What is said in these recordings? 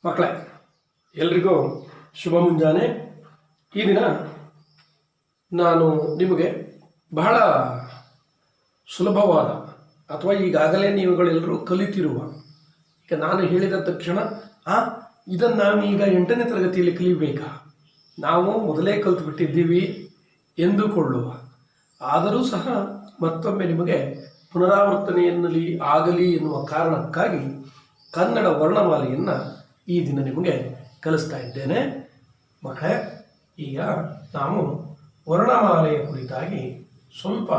ಮಕ್ಕಳೇ, ಎಲ್ರಿಗೂ ಶುಭ ಮುಂಜಾನೆ. ಈ ದಿನ ನಾನು ನಿಮಗೆ ಬಹಳ ಸುಲಭವಾದ ಅಥವಾ ಈಗಾಗಲೇ ನೀವುಗಳೆಲ್ಲರೂ ಕಲಿತಿರುವ, ಈಗ ನಾನು ಹೇಳಿದ ತಕ್ಷಣ ಇದನ್ನು ನಾವು ಈಗ 8ನೇ ತರಗತಿಯಲ್ಲಿ ಕಲಿಬೇಕಾ, ನಾವು ಮೊದಲೇ ಕಲಿತುಬಿಟ್ಟಿದ್ದೀವಿ ಎಂದುಕೊಳ್ಳುವ, ಆದರೂ ಸಹ ಮತ್ತೊಮ್ಮೆ ನಿಮಗೆ ಪುನರಾವರ್ತನೆಯಲ್ಲಿ ಆಗಲಿ ಎನ್ನುವ ಕಾರಣಕ್ಕಾಗಿ ಕನ್ನಡ ವರ್ಣಮಾಲೆಯನ್ನು ಈ ದಿನ ನಿಮಗೆ ಕಲಿಸ್ತಾ ಇದ್ದೇನೆ. ಮಕ್ಕಳೇ, ಈಗ ನಾವು ವರ್ಣಮಾಲೆಯ ಕುರಿತಾಗಿ ಸ್ವಲ್ಪ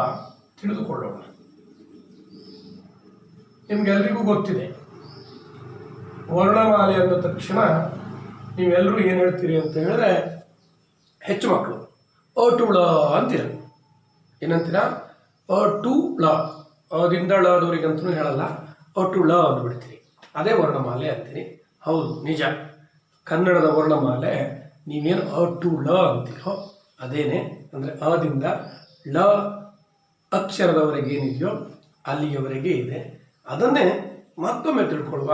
ತಿಳಿದುಕೊಳ್ಳೋಣ. ನಿಮಗೆಲ್ಲರಿಗೂ ಗೊತ್ತಿದೆ, ವರ್ಣಮಾಲೆ ಅಂದ ತಕ್ಷಣ ನೀವೆಲ್ಲರೂ ಏನು ಹೇಳ್ತೀರಿ ಅಂತ ಹೇಳಿದ್ರೆ, ಹೆಚ್ಚು ಮಕ್ಕಳು ಅ ಟು ಳ ಅಂತೀರ. ಏನಂತೀರ? ಅ ಟು ಳ, ಅದಿಂದ ಳದವರಿಗಂತೂ ಹೇಳಲ್ಲ, ಅ ಟು ಳ ಅಂದ್ಬಿಡ್ತೀರಿ. ಅದೇ ವರ್ಣಮಾಲೆ ಅಂತೀನಿ. ಹೌದು, ನಿಜ. ಕನ್ನಡದ ವರ್ಣಮಾಲೆ ನೀವೇನು ಅ ಟು ಳ ಅಂತೀರೋ ಅದೇನೆ. ಅಂದರೆ ಅದಿಂದ ಳ ಅಕ್ಷರದವರೆಗೆ ಏನಿದೆಯೋ ಅಲ್ಲಿಯವರೆಗೆ ಇದೆ. ಅದನ್ನೇ ಮತ್ತೊಮ್ಮೆ ತಿಳ್ಕೊಳ್ಳುವ,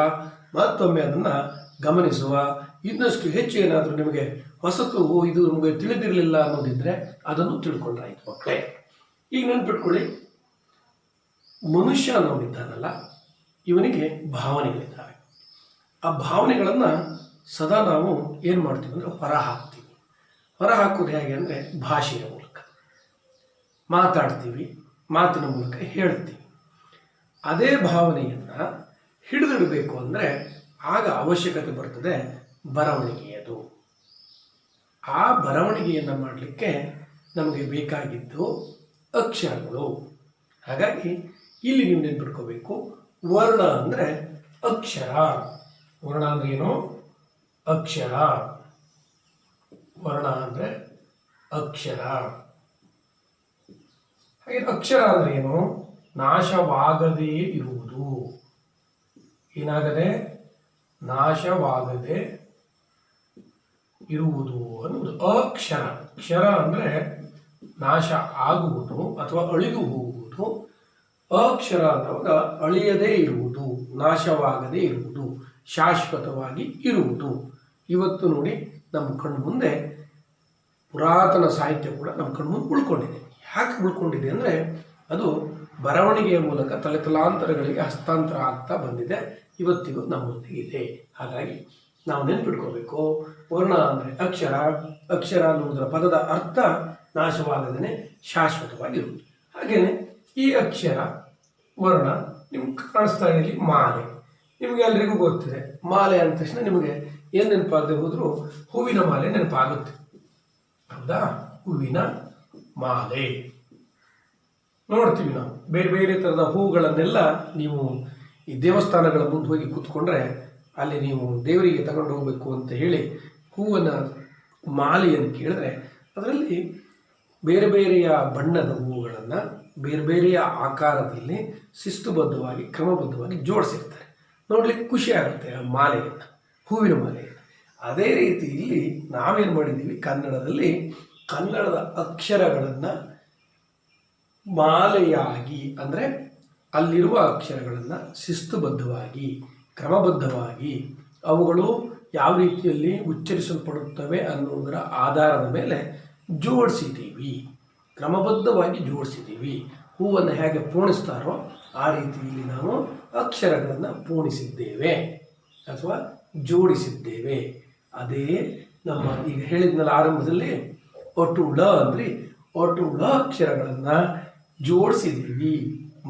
ಮತ್ತೊಮ್ಮೆ ಅದನ್ನು ಗಮನಿಸುವ. ಇನ್ನಷ್ಟು ಹೆಚ್ಚು ಏನಾದರೂ ನಿಮಗೆ ಹೊಸತು ಇದು ನಮಗೆ ತಿಳಿದಿರಲಿಲ್ಲ ಅನ್ನೋದಿದ್ದರೆ ಅದನ್ನು ತಿಳ್ಕೊಂಡ್ರಾಯ್ತು ಮಕ್ಕಳೇ. ಈಗ ನೆನ್ಪಿಟ್ಕೊಳ್ಳಿ, ಮನುಷ್ಯ ಅನ್ನೋನಿದ್ದಾನಲ್ಲ, ಇವನಿಗೆ ಭಾವನೆಗಳಿದ್ದಾವೆ. ಆ ಭಾವನೆಗಳನ್ನು ಸದಾ ನಾವು ಏನು ಮಾಡ್ತೀವಿ ಅಂದರೆ ಹೊರ ಹಾಕ್ತೀವಿ. ಹೊರ ಹಾಕೋದು ಹೇಗೆ ಅಂದರೆ ಭಾಷೆಯ ಮೂಲಕ ಮಾತಾಡ್ತೀವಿ, ಮಾತಿನ ಮೂಲಕ ಹೇಳ್ತೀವಿ. ಅದೇ ಭಾವನೆಯನ್ನು ಹಿಡಿದಿಡಬೇಕು ಅಂದರೆ ಆಗ ಅವಶ್ಯಕತೆ ಬರ್ತದೆ ಬರವಣಿಗೆಯದು. ಆ ಬರವಣಿಗೆಯನ್ನು ಮಾಡಲಿಕ್ಕೆ ನಮಗೆ ಬೇಕಾಗಿದ್ದು ಅಕ್ಷರಗಳು. ಹಾಗಾಗಿ ಇಲ್ಲಿ ನೀವು ನೆನ್ಪಿಟ್ಕೋಬೇಕು, ವರ್ಣ ಅಂದರೆ ಅಕ್ಷರ. ವರ್ಣ ಅಂದ್ರೆ ಏನು? ಅಕ್ಷರ. ವರ್ಣ ಅಂದರೆ ಅಕ್ಷರ. ಹಾಗೆ ಅಕ್ಷರ ಅಂದ್ರೆ ಏನು? ನಾಶವಾಗದೇ ಇರುವುದು. ಏನಾಗದೆ? ನಾಶವಾಗದೆ ಇರುವುದು ಅನ್ನುವುದು ಅಕ್ಷರ. ಕ್ಷರ ಅಂದರೆ ನಾಶ ಆಗುವುದು ಅಥವಾ ಅಳಿದು ಹೋಗುವುದು. ಅಕ್ಷರ ಅನ್ನುವಾಗ ಅಳಿಯದೇ ಇರುವುದು, ನಾಶವಾಗದೇ ಇರುವುದು, ಶಾಶ್ವತವಾಗಿ ಇರುವುದು. ಇವತ್ತು ನೋಡಿ, ನಮ್ಮ ಕಣ್ಣು ಮುಂದೆ ಪುರಾತನ ಸಾಹಿತ್ಯ ಕೂಡ ನಮ್ಮ ಕಣ್ಣು ಮುಂದೆ ಉಳ್ಕೊಂಡಿದೆ. ಯಾಕೆ ಉಳ್ಕೊಂಡಿದೆ ಅಂದರೆ ಅದು ಬರವಣಿಗೆಯ ಮೂಲಕ ತಲೆತಲಾಂತರಗಳಿಗೆ ಹಸ್ತಾಂತರ ಆಗ್ತಾ ಬಂದಿದೆ, ಇವತ್ತಿಗೂ ನಮ್ಮೊಂದಿಗೆ ಇದೆ. ಹಾಗಾಗಿ ನಾವು ನೆನ್ಪಿಟ್ಕೋಬೇಕು, ವರ್ಣ ಅಂದರೆ ಅಕ್ಷರ. ಅಕ್ಷರ ಅನ್ನುವುದರ ಪದದ ಅರ್ಥ ನಾಶವಾಗದೇ ಶಾಶ್ವತವಾಗಿರುವುದು. ಹಾಗೆಯೇ ಈ ಅಕ್ಷರ ವರ್ಣ ನಿಮ್ಗೆ ಕಾಣಿಸ್ತಾ ಇಲ್ಲಿ ಮಾಲೆ. ನಿಮಗೆ ಎಲ್ರಿಗೂ ಗೊತ್ತಿದೆ, ಮಾಲೆ ಅಂದ ತಕ್ಷಣ ನಿಮಗೆ ಏನು ನೆನಪಾಗದೆ ಹೋದರೂ ಹೂವಿನ ಮಾಲೆ ನೆನಪಾಗುತ್ತೆ. ಹೌದಾ? ಹೂವಿನ ಮಾಲೆ ನೋಡ್ತೀವಿ ನಾವು. ಬೇರೆ ಬೇರೆ ಥರದ ಹೂಗಳನ್ನೆಲ್ಲ ನೀವು ಈ ದೇವಸ್ಥಾನಗಳ ಮುಂದೆ ಹೋಗಿ ಕೂತ್ಕೊಂಡ್ರೆ ಅಲ್ಲಿ ನೀವು ದೇವರಿಗೆ ತಗೊಂಡು ಹೋಗಬೇಕು ಅಂತ ಹೇಳಿ ಹೂವಿನ ಮಾಲೆಯನ್ನು ಕೇಳಿದ್ರೆ ಅದರಲ್ಲಿ ಬೇರೆ ಬೇರೆಯ ಬಣ್ಣದ ಹೂವುಗಳನ್ನು ಬೇರೆ ಬೇರೆಯ ಆಕಾರದಲ್ಲಿ ಶಿಸ್ತುಬದ್ಧವಾಗಿ ಕ್ರಮಬದ್ಧವಾಗಿ ಜೋಡಿಸಿರ್ತಾರೆ. ನೋಡ್ಲಿಕ್ಕೆ ಖುಷಿ ಆಗುತ್ತೆ ಆ ಮಾಲೆಯನ್ನು, ಹೂವಿನ ಮಾಲೆಯನ್ನು. ಅದೇ ರೀತಿ ಇಲ್ಲಿ ನಾವೇನು ಮಾಡಿದ್ದೀವಿ, ಕನ್ನಡದಲ್ಲಿ ಕನ್ನಡದ ಅಕ್ಷರಗಳನ್ನು ಮಾಲೆಯಾಗಿ, ಅಂದರೆ ಅಲ್ಲಿರುವ ಅಕ್ಷರಗಳನ್ನು ಶಿಸ್ತುಬದ್ಧವಾಗಿ ಕ್ರಮಬದ್ಧವಾಗಿ ಅವುಗಳು ಯಾವ ರೀತಿಯಲ್ಲಿ ಉಚ್ಚರಿಸಲ್ಪಡುತ್ತವೆ ಅನ್ನುವುದರ ಆಧಾರದ ಮೇಲೆ ಜೋಡಿಸಿದ್ದೀವಿ, ಕ್ರಮಬದ್ಧವಾಗಿ ಜೋಡಿಸಿದ್ದೀವಿ. ಹೂವನ್ನು ಹೇಗೆ ಪೋಣಿಸ್ತಾರೋ ಆ ರೀತಿಯಲ್ಲಿ ನಾವು ಅಕ್ಷರಗಳನ್ನು ಪೋಣಿಸಿದ್ದೇವೆ ಅಥವಾ ಜೋಡಿಸಿದ್ದೇವೆ. ಅದೇ ನಮ್ಮ ಈಗ ಹೇಳಿದ್ನಲ್ಲ ಆರಂಭದಲ್ಲಿ, ಒಟ್ಟು ಳ ಅಂದರೆ ಒಟ್ಟು ಳ ಅಕ್ಷರಗಳನ್ನು ಜೋಡಿಸಿದ್ದೀವಿ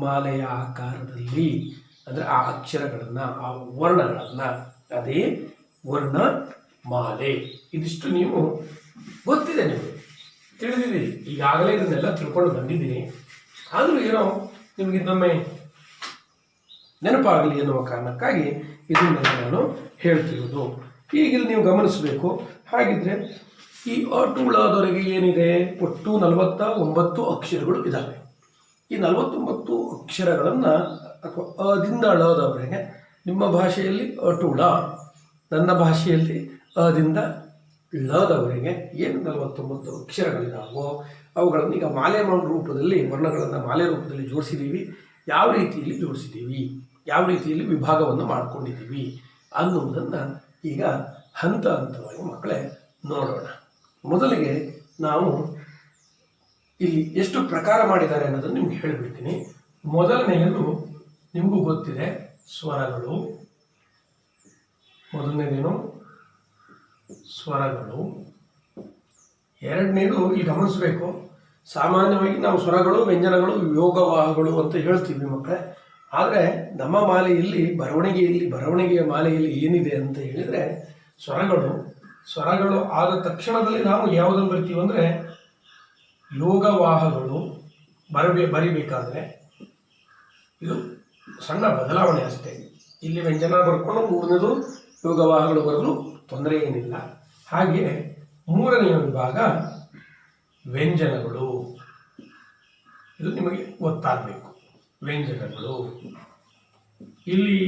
ಮಾಲೆಯ ಆಕಾರದಲ್ಲಿ. ಅಂದರೆ ಆ ಅಕ್ಷರಗಳನ್ನು, ಆ ವರ್ಣಗಳನ್ನು, ಅದೇ ವರ್ಣ ಮಾಲೆ. ಇದಿಷ್ಟು ನೀವು ಗೊತ್ತಿದೆ, ನಿಮಗೆ ತಿಳಿದಿದ್ದೀರಿ, ಈಗಾಗಲೇ ಇದನ್ನೆಲ್ಲ ತಿಳ್ಕೊಂಡು ಬಂದಿದ್ದೀನಿ. ಆದರೂ ಏನೋ ನಿಮಗೆ ಇನ್ನೊಮ್ಮೆ ನೆನಪಾಗಲಿ ಎನ್ನುವ ಕಾರಣಕ್ಕಾಗಿ ಇದನ್ನೆಲ್ಲ ನಾನು ಹೇಳ್ತಿರೋದು. ಈಗ ಇಲ್ಲಿ ನೀವು ಗಮನಿಸಬೇಕು. ಹಾಗಿದ್ರೆ ಈ ಅ ಟು ಳದವರೆಗೆ ಏನಿದೆ, ಒಟ್ಟು 49 ಅಕ್ಷರಗಳು ಇದ್ದಾವೆ. ಈ 49 ಅಕ್ಷರಗಳನ್ನು ಅಥವಾ ಅದಿಂದ ಳದವರೆಗೆ ನಿಮ್ಮ ಭಾಷೆಯಲ್ಲಿ ಅ ಟು ಳ, ನನ್ನ ಭಾಷೆಯಲ್ಲಿ ಅದಿಂದ ಳದವರೆಗೆ ಏನು 49 ಅಕ್ಷರಗಳಿದ್ದಾವೋ ಅವುಗಳನ್ನು ಈಗ ಮಾಲೆ ರೂಪದಲ್ಲಿ, ವರ್ಣಗಳನ್ನು ಮಾಲೆ ರೂಪದಲ್ಲಿ ಜೋಡಿಸಿದ್ದೀವಿ. ಯಾವ ರೀತಿಯಲ್ಲಿ ಜೋಡಿಸಿದ್ದೀವಿ, ಯಾವ ರೀತಿಯಲ್ಲಿ ವಿಭಾಗವನ್ನು ಮಾಡಿಕೊಂಡಿದ್ದೀವಿ ಅನ್ನುವುದನ್ನು ಈಗ ಹಂತ ಹಂತವಾಗಿ ಮಕ್ಕಳೇ ನೋಡೋಣ. ಮೊದಲಿಗೆ ನಾವು ಇಲ್ಲಿ ಎಷ್ಟು ಪ್ರಕಾರ ಮಾಡಿದ್ದಾರೆ ಅನ್ನೋದನ್ನು ನಿಮ್ಗೆ ಹೇಳಿಬಿಡ್ತೀನಿ. ಮೊದಲನೆಯದು ನಿಮಗೂ ಗೊತ್ತಿದೆ, ಸ್ವರಗಳು. ಮೊದಲನೇದೇನು? ಸ್ವರಗಳು. ಎರಡನೇದು ಇಲ್ಲಿ ಗಮನಿಸಬೇಕು, ಸಾಮಾನ್ಯವಾಗಿ ನಾವು ಸ್ವರಗಳು, ವ್ಯಂಜನಗಳು, ಯೋಗವಾಹಗಳು ಅಂತ ಹೇಳ್ತೀವಿ ಮಕ್ಕಳೇ. ಆದರೆ ನಮ್ಮ ಮಾಲೆಯಲ್ಲಿ ಬರವಣಿಗೆಯ ಮಾಲೆಯಲ್ಲಿ ಏನಿದೆ ಅಂತ ಹೇಳಿದರೆ, ಸ್ವರಗಳು ಆದ ತಕ್ಷಣದಲ್ಲಿ ನಾವು ಯಾವುದನ್ನು ಬರ್ತೀವಿ ಅಂದರೆ ಯೋಗವಾಹಗಳು ಬರಿಬೇಕಾದ್ರೆ ಇದು ಸಣ್ಣ ಬದಲಾವಣೆ ಅಷ್ಟೇ. ಇಲ್ಲಿ ವ್ಯಂಜನ ಬರ್ಕೊಂಡು ಮೂರನೇದು ಯೋಗವಾಹಗಳು ಬರಲು ತೊಂದರೆ ಏನಿಲ್ಲ. ಹಾಗೆಯೇ ಮೂರನೆಯ ವಿಭಾಗ ವ್ಯಂಜನಗಳು. ಇದು ನಿಮಗೆ ಗೊತ್ತಾಗಬೇಕು. ವ್ಯಂಜನಗಳು ಇಲ್ಲಿ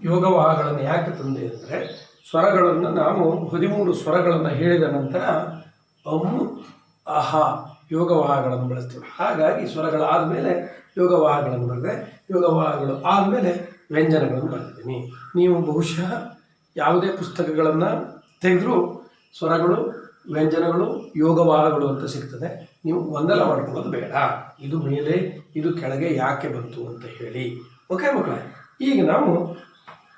ಯೋಗವಾಹಗಳನ್ನು ಯಾಕೆ ತಂದೆ ಅಂದರೆ, ಸ್ವರಗಳನ್ನು ನಾವು 13 ಸ್ವರಗಳನ್ನು ಹೇಳಿದ ನಂತರ ಅಹ ಯೋಗವಾಹಗಳನ್ನು ಬಳಸ್ತೀವಿ. ಹಾಗಾಗಿ ಸ್ವರಗಳಾದ ಮೇಲೆ ಯೋಗವಾಹಗಳನ್ನು ಬರೆದೆ, ಯೋಗವಾಹಗಳು ಆದಮೇಲೆ ವ್ಯಂಜನಗಳನ್ನು ಬರೆದಿದ್ದೀನಿ. ನೀವು ಬಹುಶಃ ಯಾವುದೇ ಪುಸ್ತಕಗಳನ್ನು ತೆಗೆದರೂ ಸ್ವರಗಳು, ವ್ಯಂಜನಗಳು, ಯೋಗವಾಹಗಳು ಅಂತ ಸಿಗ್ತದೆ. ನೀವು ಗೊಂದಲ ಮಾಡ್ಕೊಳ್ಳೋದು ಬೇಡ, ಇದು ಮೇಲೆ ಇದು ಕೆಳಗೆ ಯಾಕೆ ಬಂತು ಅಂತ ಹೇಳಿ. ಓಕೆ ಮಕ್ಕಳೇ, ಈಗ ನಾವು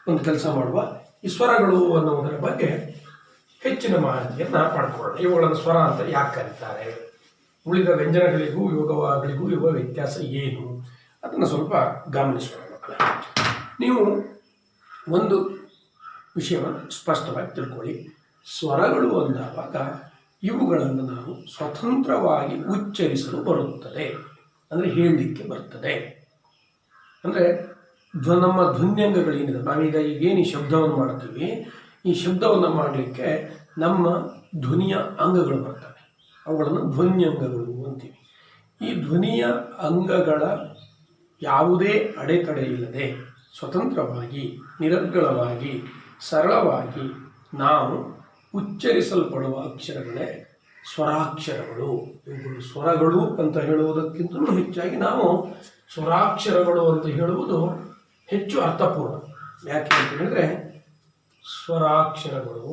ಒಂದು ಕೆಲಸ ಮಾಡುವ. ಈ ಸ್ವರಗಳು ಅನ್ನುವುದರ ಬಗ್ಗೆ ಹೆಚ್ಚಿನ ಮಾಹಿತಿಯನ್ನು ಪಡ್ಕೊಳ್ಳೋಣ. ಇವುಗಳನ್ನು ಸ್ವರ ಅಂತ ಯಾಕೆ ಕರೀತಾರೆ, ಉಳಿದ ವ್ಯಂಜನಗಳಿಗೂ ಯೋಗವಾಹಗಳಿಗೂ ಇರುವ ವ್ಯತ್ಯಾಸ ಏನು, ಅದನ್ನು ಸ್ವಲ್ಪ ಗಮನಿಸೋಣ ಮಕ್ಕಳೇ. ನೀವು ಒಂದು ವಿಷಯವನ್ನು ಸ್ಪಷ್ಟವಾಗಿ ತಿಳ್ಕೊಳ್ಳಿ. ಸ್ವರಗಳು ಅಂದಾಗ ಇವುಗಳನ್ನು ನಾವು ಸ್ವತಂತ್ರವಾಗಿ ಉಚ್ಚರಿಸಲು ಬರುತ್ತದೆ, ಅಂದರೆ ಹೇಳಲಿಕ್ಕೆ ಬರ್ತದೆ. ಅಂದರೆ ನಮ್ಮ ಧ್ವನ್ಯಂಗಗಳೇನಿದೆ, ನಾವೀಗ ಈಗೇನು ಈ ಶಬ್ದವನ್ನು ಮಾಡ್ತೀವಿ, ಈ ಶಬ್ದವನ್ನು ಮಾಡಲಿಕ್ಕೆ ನಮ್ಮ ಧ್ವನಿಯ ಅಂಗಗಳು ಬರ್ತವೆ. ಅವುಗಳನ್ನು ಧ್ವನ್ಯಂಗಗಳು ಅಂತೀವಿ. ಈ ಧ್ವನಿಯ ಅಂಗಗಳ ಯಾವುದೇ ಅಡೆತಡೆ ಇಲ್ಲದೆ ಸ್ವತಂತ್ರವಾಗಿ, ನಿರರ್ಗಳವಾಗಿ, ಸರಳವಾಗಿ ನಾವು ಉಚ್ಚರಿಸಲ್ಪಡುವ ಅಕ್ಷರಗಳೇ ಸ್ವರಾಕ್ಷರಗಳು. ಇವುಗಳು ಸ್ವರಗಳು ಅಂತ ಹೇಳುವುದಕ್ಕಿಂತಲೂ ಹೆಚ್ಚಾಗಿ ನಾವು ಸ್ವರಾಕ್ಷರಗಳು ಅಂತ ಹೇಳುವುದು ಹೆಚ್ಚು ಅರ್ಥಪೂರ್ಣ. ಯಾಕೆ ಅಂತ ಹೇಳಿದ್ರೆ, ಸ್ವರಾಕ್ಷರಗಳು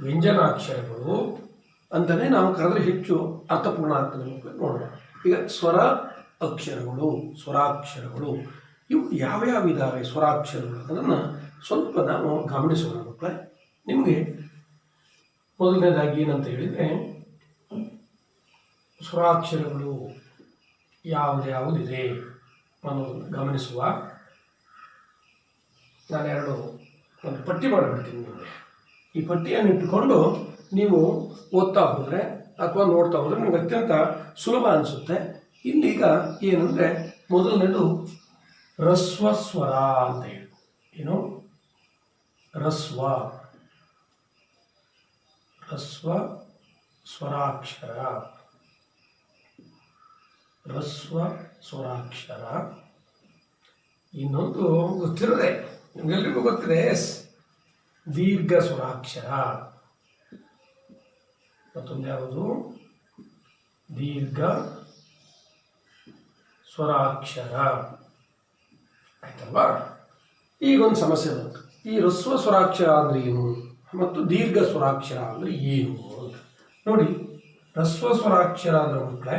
ವ್ಯಂಜನಾಕ್ಷರಗಳು ಅಂತಲೇ ನಾವು ಕರೆದ್ರೆ ಹೆಚ್ಚು ಅರ್ಥಪೂರ್ಣ ಆಗ್ತದೆ. ನೋಡೋಣ ಈಗ ಸ್ವರ ಅಕ್ಷರಗಳು, ಸ್ವರಾಕ್ಷರಗಳು ಇವು ಯಾವ್ಯಾವ ಇದ್ದಾವೆ ಸ್ವರಾಕ್ಷರಗಳು ಅದನ್ನು ಸ್ವಲ್ಪ ನಾವು ಗಮನಿಸೋಣ ಮಕ್ಕಳೇ. ನಿಮಗೆ ಮೊದಲನೇದಾಗಿ ಏನಂತ ಹೇಳಿದರೆ, ಸ್ವರಾಕ್ಷರಗಳು ಯಾವುದಿದೆ ಅನ್ನೋದನ್ನು ಗಮನಿಸುವ. ನಾನೆರಡು ಒಂದು ಪಟ್ಟಿ ಮಾಡಿಬಿಡ್ತೀನಿ ನಿಮಗೆ. ಈ ಪಟ್ಟಿಯನ್ನು ಇಟ್ಟುಕೊಂಡು ನೀವು ಓದ್ತಾ ಹೋದರೆ ಅಥವಾ ನೋಡ್ತಾ ಹೋದರೆ ನಿಮ್ಗೆ ಅತ್ಯಂತ ಸುಲಭ ಅನಿಸುತ್ತೆ. ಇಲ್ಲೀಗ ಏನಂದರೆ, ಮೊದಲನೇದು ರಸ್ವ ಸ್ವರ ಅಂತ ಹೇಳಿ. ಏನು? ರಸ್ವ ಸ್ವರಾಕ್ಷರ. ರಸ್ವ ಸ್ವರಾಕ್ಷರ. ಇನ್ನೊಂದು ಗೊತ್ತಿರೋದೆ, ನಿಮಗೆಲ್ಲರಿಗೂ ಗೊತ್ತಿದೆ, ದೀರ್ಘ ಸ್ವರಾಕ್ಷರ. ಮತ್ತೊಂದು ಯಾವುದು? ದೀರ್ಘ ಸ್ವರಾಕ್ಷರ. ಆಯ್ತಲ್ವಾ? ಈಗೊಂದು ಸಮಸ್ಯೆ ಬಂತು. ಈ ಹ್ರಸ್ವ ಸ್ವರಾಕ್ಷರ ಅಂದರೆ ಏನು ಮತ್ತು ದೀರ್ಘ ಸ್ವರಾಕ್ಷರ ಅಂದರೆ ಏನು ಅಂತ ನೋಡಿ. ಹ್ರಸ್ವ ಸ್ವರಾಕ್ಷರ ಅಂದರೆ ಮಕ್ಕಳೇ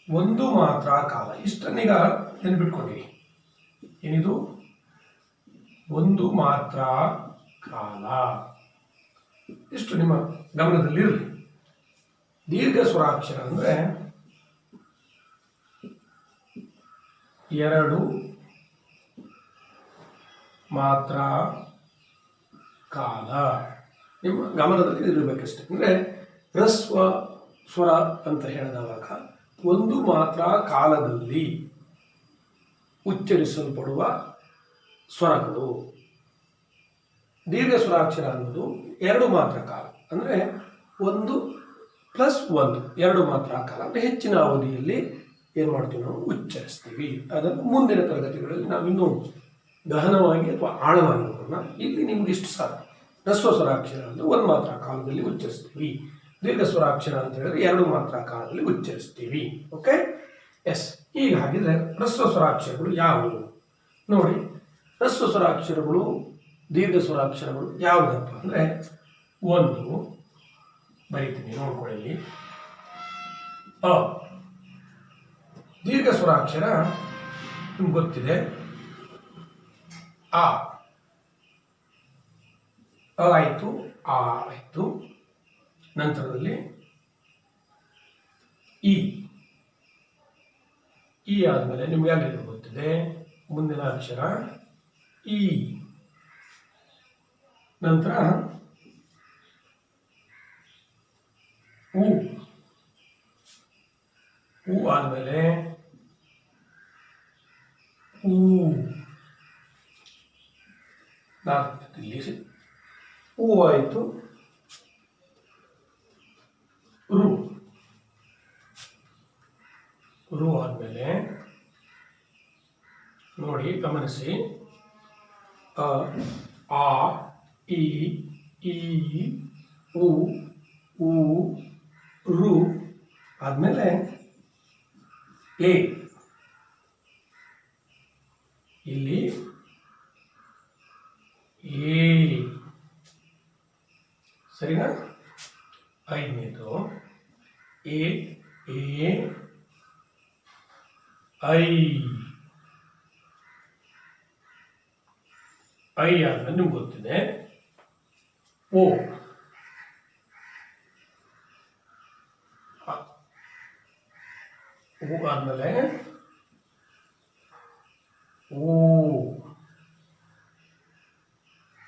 ಒಂದು ಮಾತ್ರ ಕಾಲ. ಇಷ್ಟನ್ನೀಗ ನೆನ್ಪಿಟ್ಕೊಂಡಿರಿ. ಏನಿದು? ಒಂದು ಮಾತ್ರ ಕಾಲ. ಇಷ್ಟು ನಿಮ್ಮ ಗಮನದಲ್ಲಿರಲಿ. ದೀರ್ಘ ಸ್ವರಾಕ್ಷರ ಅಂದರೆ ಎರಡು ಮಾತ್ರ ಕಾಲ. ನಿಮ್ಮ ಗಮನದಲ್ಲಿ ಇರಬೇಕಷ್ಟೆ. ಅಂದರೆ ಹ್ರಸ್ವ ಸ್ವರ ಅಂತ ಹೇಳಿದವಾಗ ಒಂದು ಮಾತ್ರ ಕಾಲದಲ್ಲಿ ಉಚ್ಚರಿಸಲ್ಪಡುವ ಸ್ವರಗಳು. ದೀರ್ಘ ಸ್ವರಾಕ್ಷರ ಅನ್ನೋದು ಎರಡು ಮಾತ್ರ ಕಾಲ, ಅಂದರೆ 1+1 ಎರಡು ಮಾತ್ರ ಕಾಲ. ಅಂದರೆ ಹೆಚ್ಚಿನ ಅವಧಿಯಲ್ಲಿ ಏನು ಮಾಡ್ತೀವಿ, ನಾವು ಉಚ್ಚರಿಸ್ತೀವಿ. ಅದನ್ನು ಮುಂದಿನ ತರಗತಿಗಳಲ್ಲಿ ನಾವು ಇನ್ನೂ ಗಹನವಾಗಿ ಅಥವಾ ಆಳವಾಗಿ ನೋಡೋಣ. ಇಲ್ಲಿ ನಿಮ್ಗೆ ಇಷ್ಟು ಸಾಕು. ಹ್ರಸ್ವ ಸ್ವರಾಕ್ಷರ ಅಂದರೆ ಒಂದು ಮಾತ್ರ ಕಾಲದಲ್ಲಿ ಉಚ್ಚರಿಸ್ತೀವಿ. ದೀರ್ಘ ಸ್ವರಾಕ್ಷರ ಅಂತ ಹೇಳಿದ್ರೆ ಎರಡು ಮಾತ್ರ ಕಾಲದಲ್ಲಿ ಉಚ್ಚರಿಸ್ತೀವಿ. Okay, S. ಈಗ ಹಾಗಿದ್ರೆ ಹ್ರಸ್ವ ಸ್ವರಾಕ್ಷರಗಳು ಯಾವುವು ನೋಡಿ. ಹ್ರಸ್ವ ಸ್ವರಾಕ್ಷರಗಳು ದೀರ್ಘ ಸ್ವರಾಕ್ಷರಗಳು ಯಾವುದಪ್ಪ ಅಂದರೆ ಒಂದು ಬರೀತೀನಿ ನೋಡ್ಕೊಳ್ಳಿ. ಅ ದೀರ್ಘ ಸ್ವರಾಕ್ಷರ ನಿಮ್ಗೆ ಗೊತ್ತಿದೆ. ಆ ಆಯಿತು, ಆ ಆಯಿತು. ನಂತರದಲ್ಲಿ ಈ ಆದಮೇಲೆ ನಿಮ್ಗೆಲ್ಲರಿಗೂ ಗೊತ್ತಿದೆ ಮುಂದಿನ ಅಕ್ಷರ ಈ. ನಂತರ ಉ ಆದಮೇಲೆ ಇಲ್ಲಿ ಹೂ ಆಯಿತು. ರು ಆದಮೇಲೆ ನೋಡಿ ಗಮನಿಸಿ, ಆ ಈ ಉ ರು ಆದಮೇಲೆ ಎ. ಇಲ್ಲಿ ಎ ಸರಿನಾ. ಐದನೇದು ಎ ಐ ಆದ್ಮೇಲೆ ನಿಮ್ಗೆ ಗೊತ್ತಿದೆ ಓ. ಆದ್ಮೇಲೆ ಓ.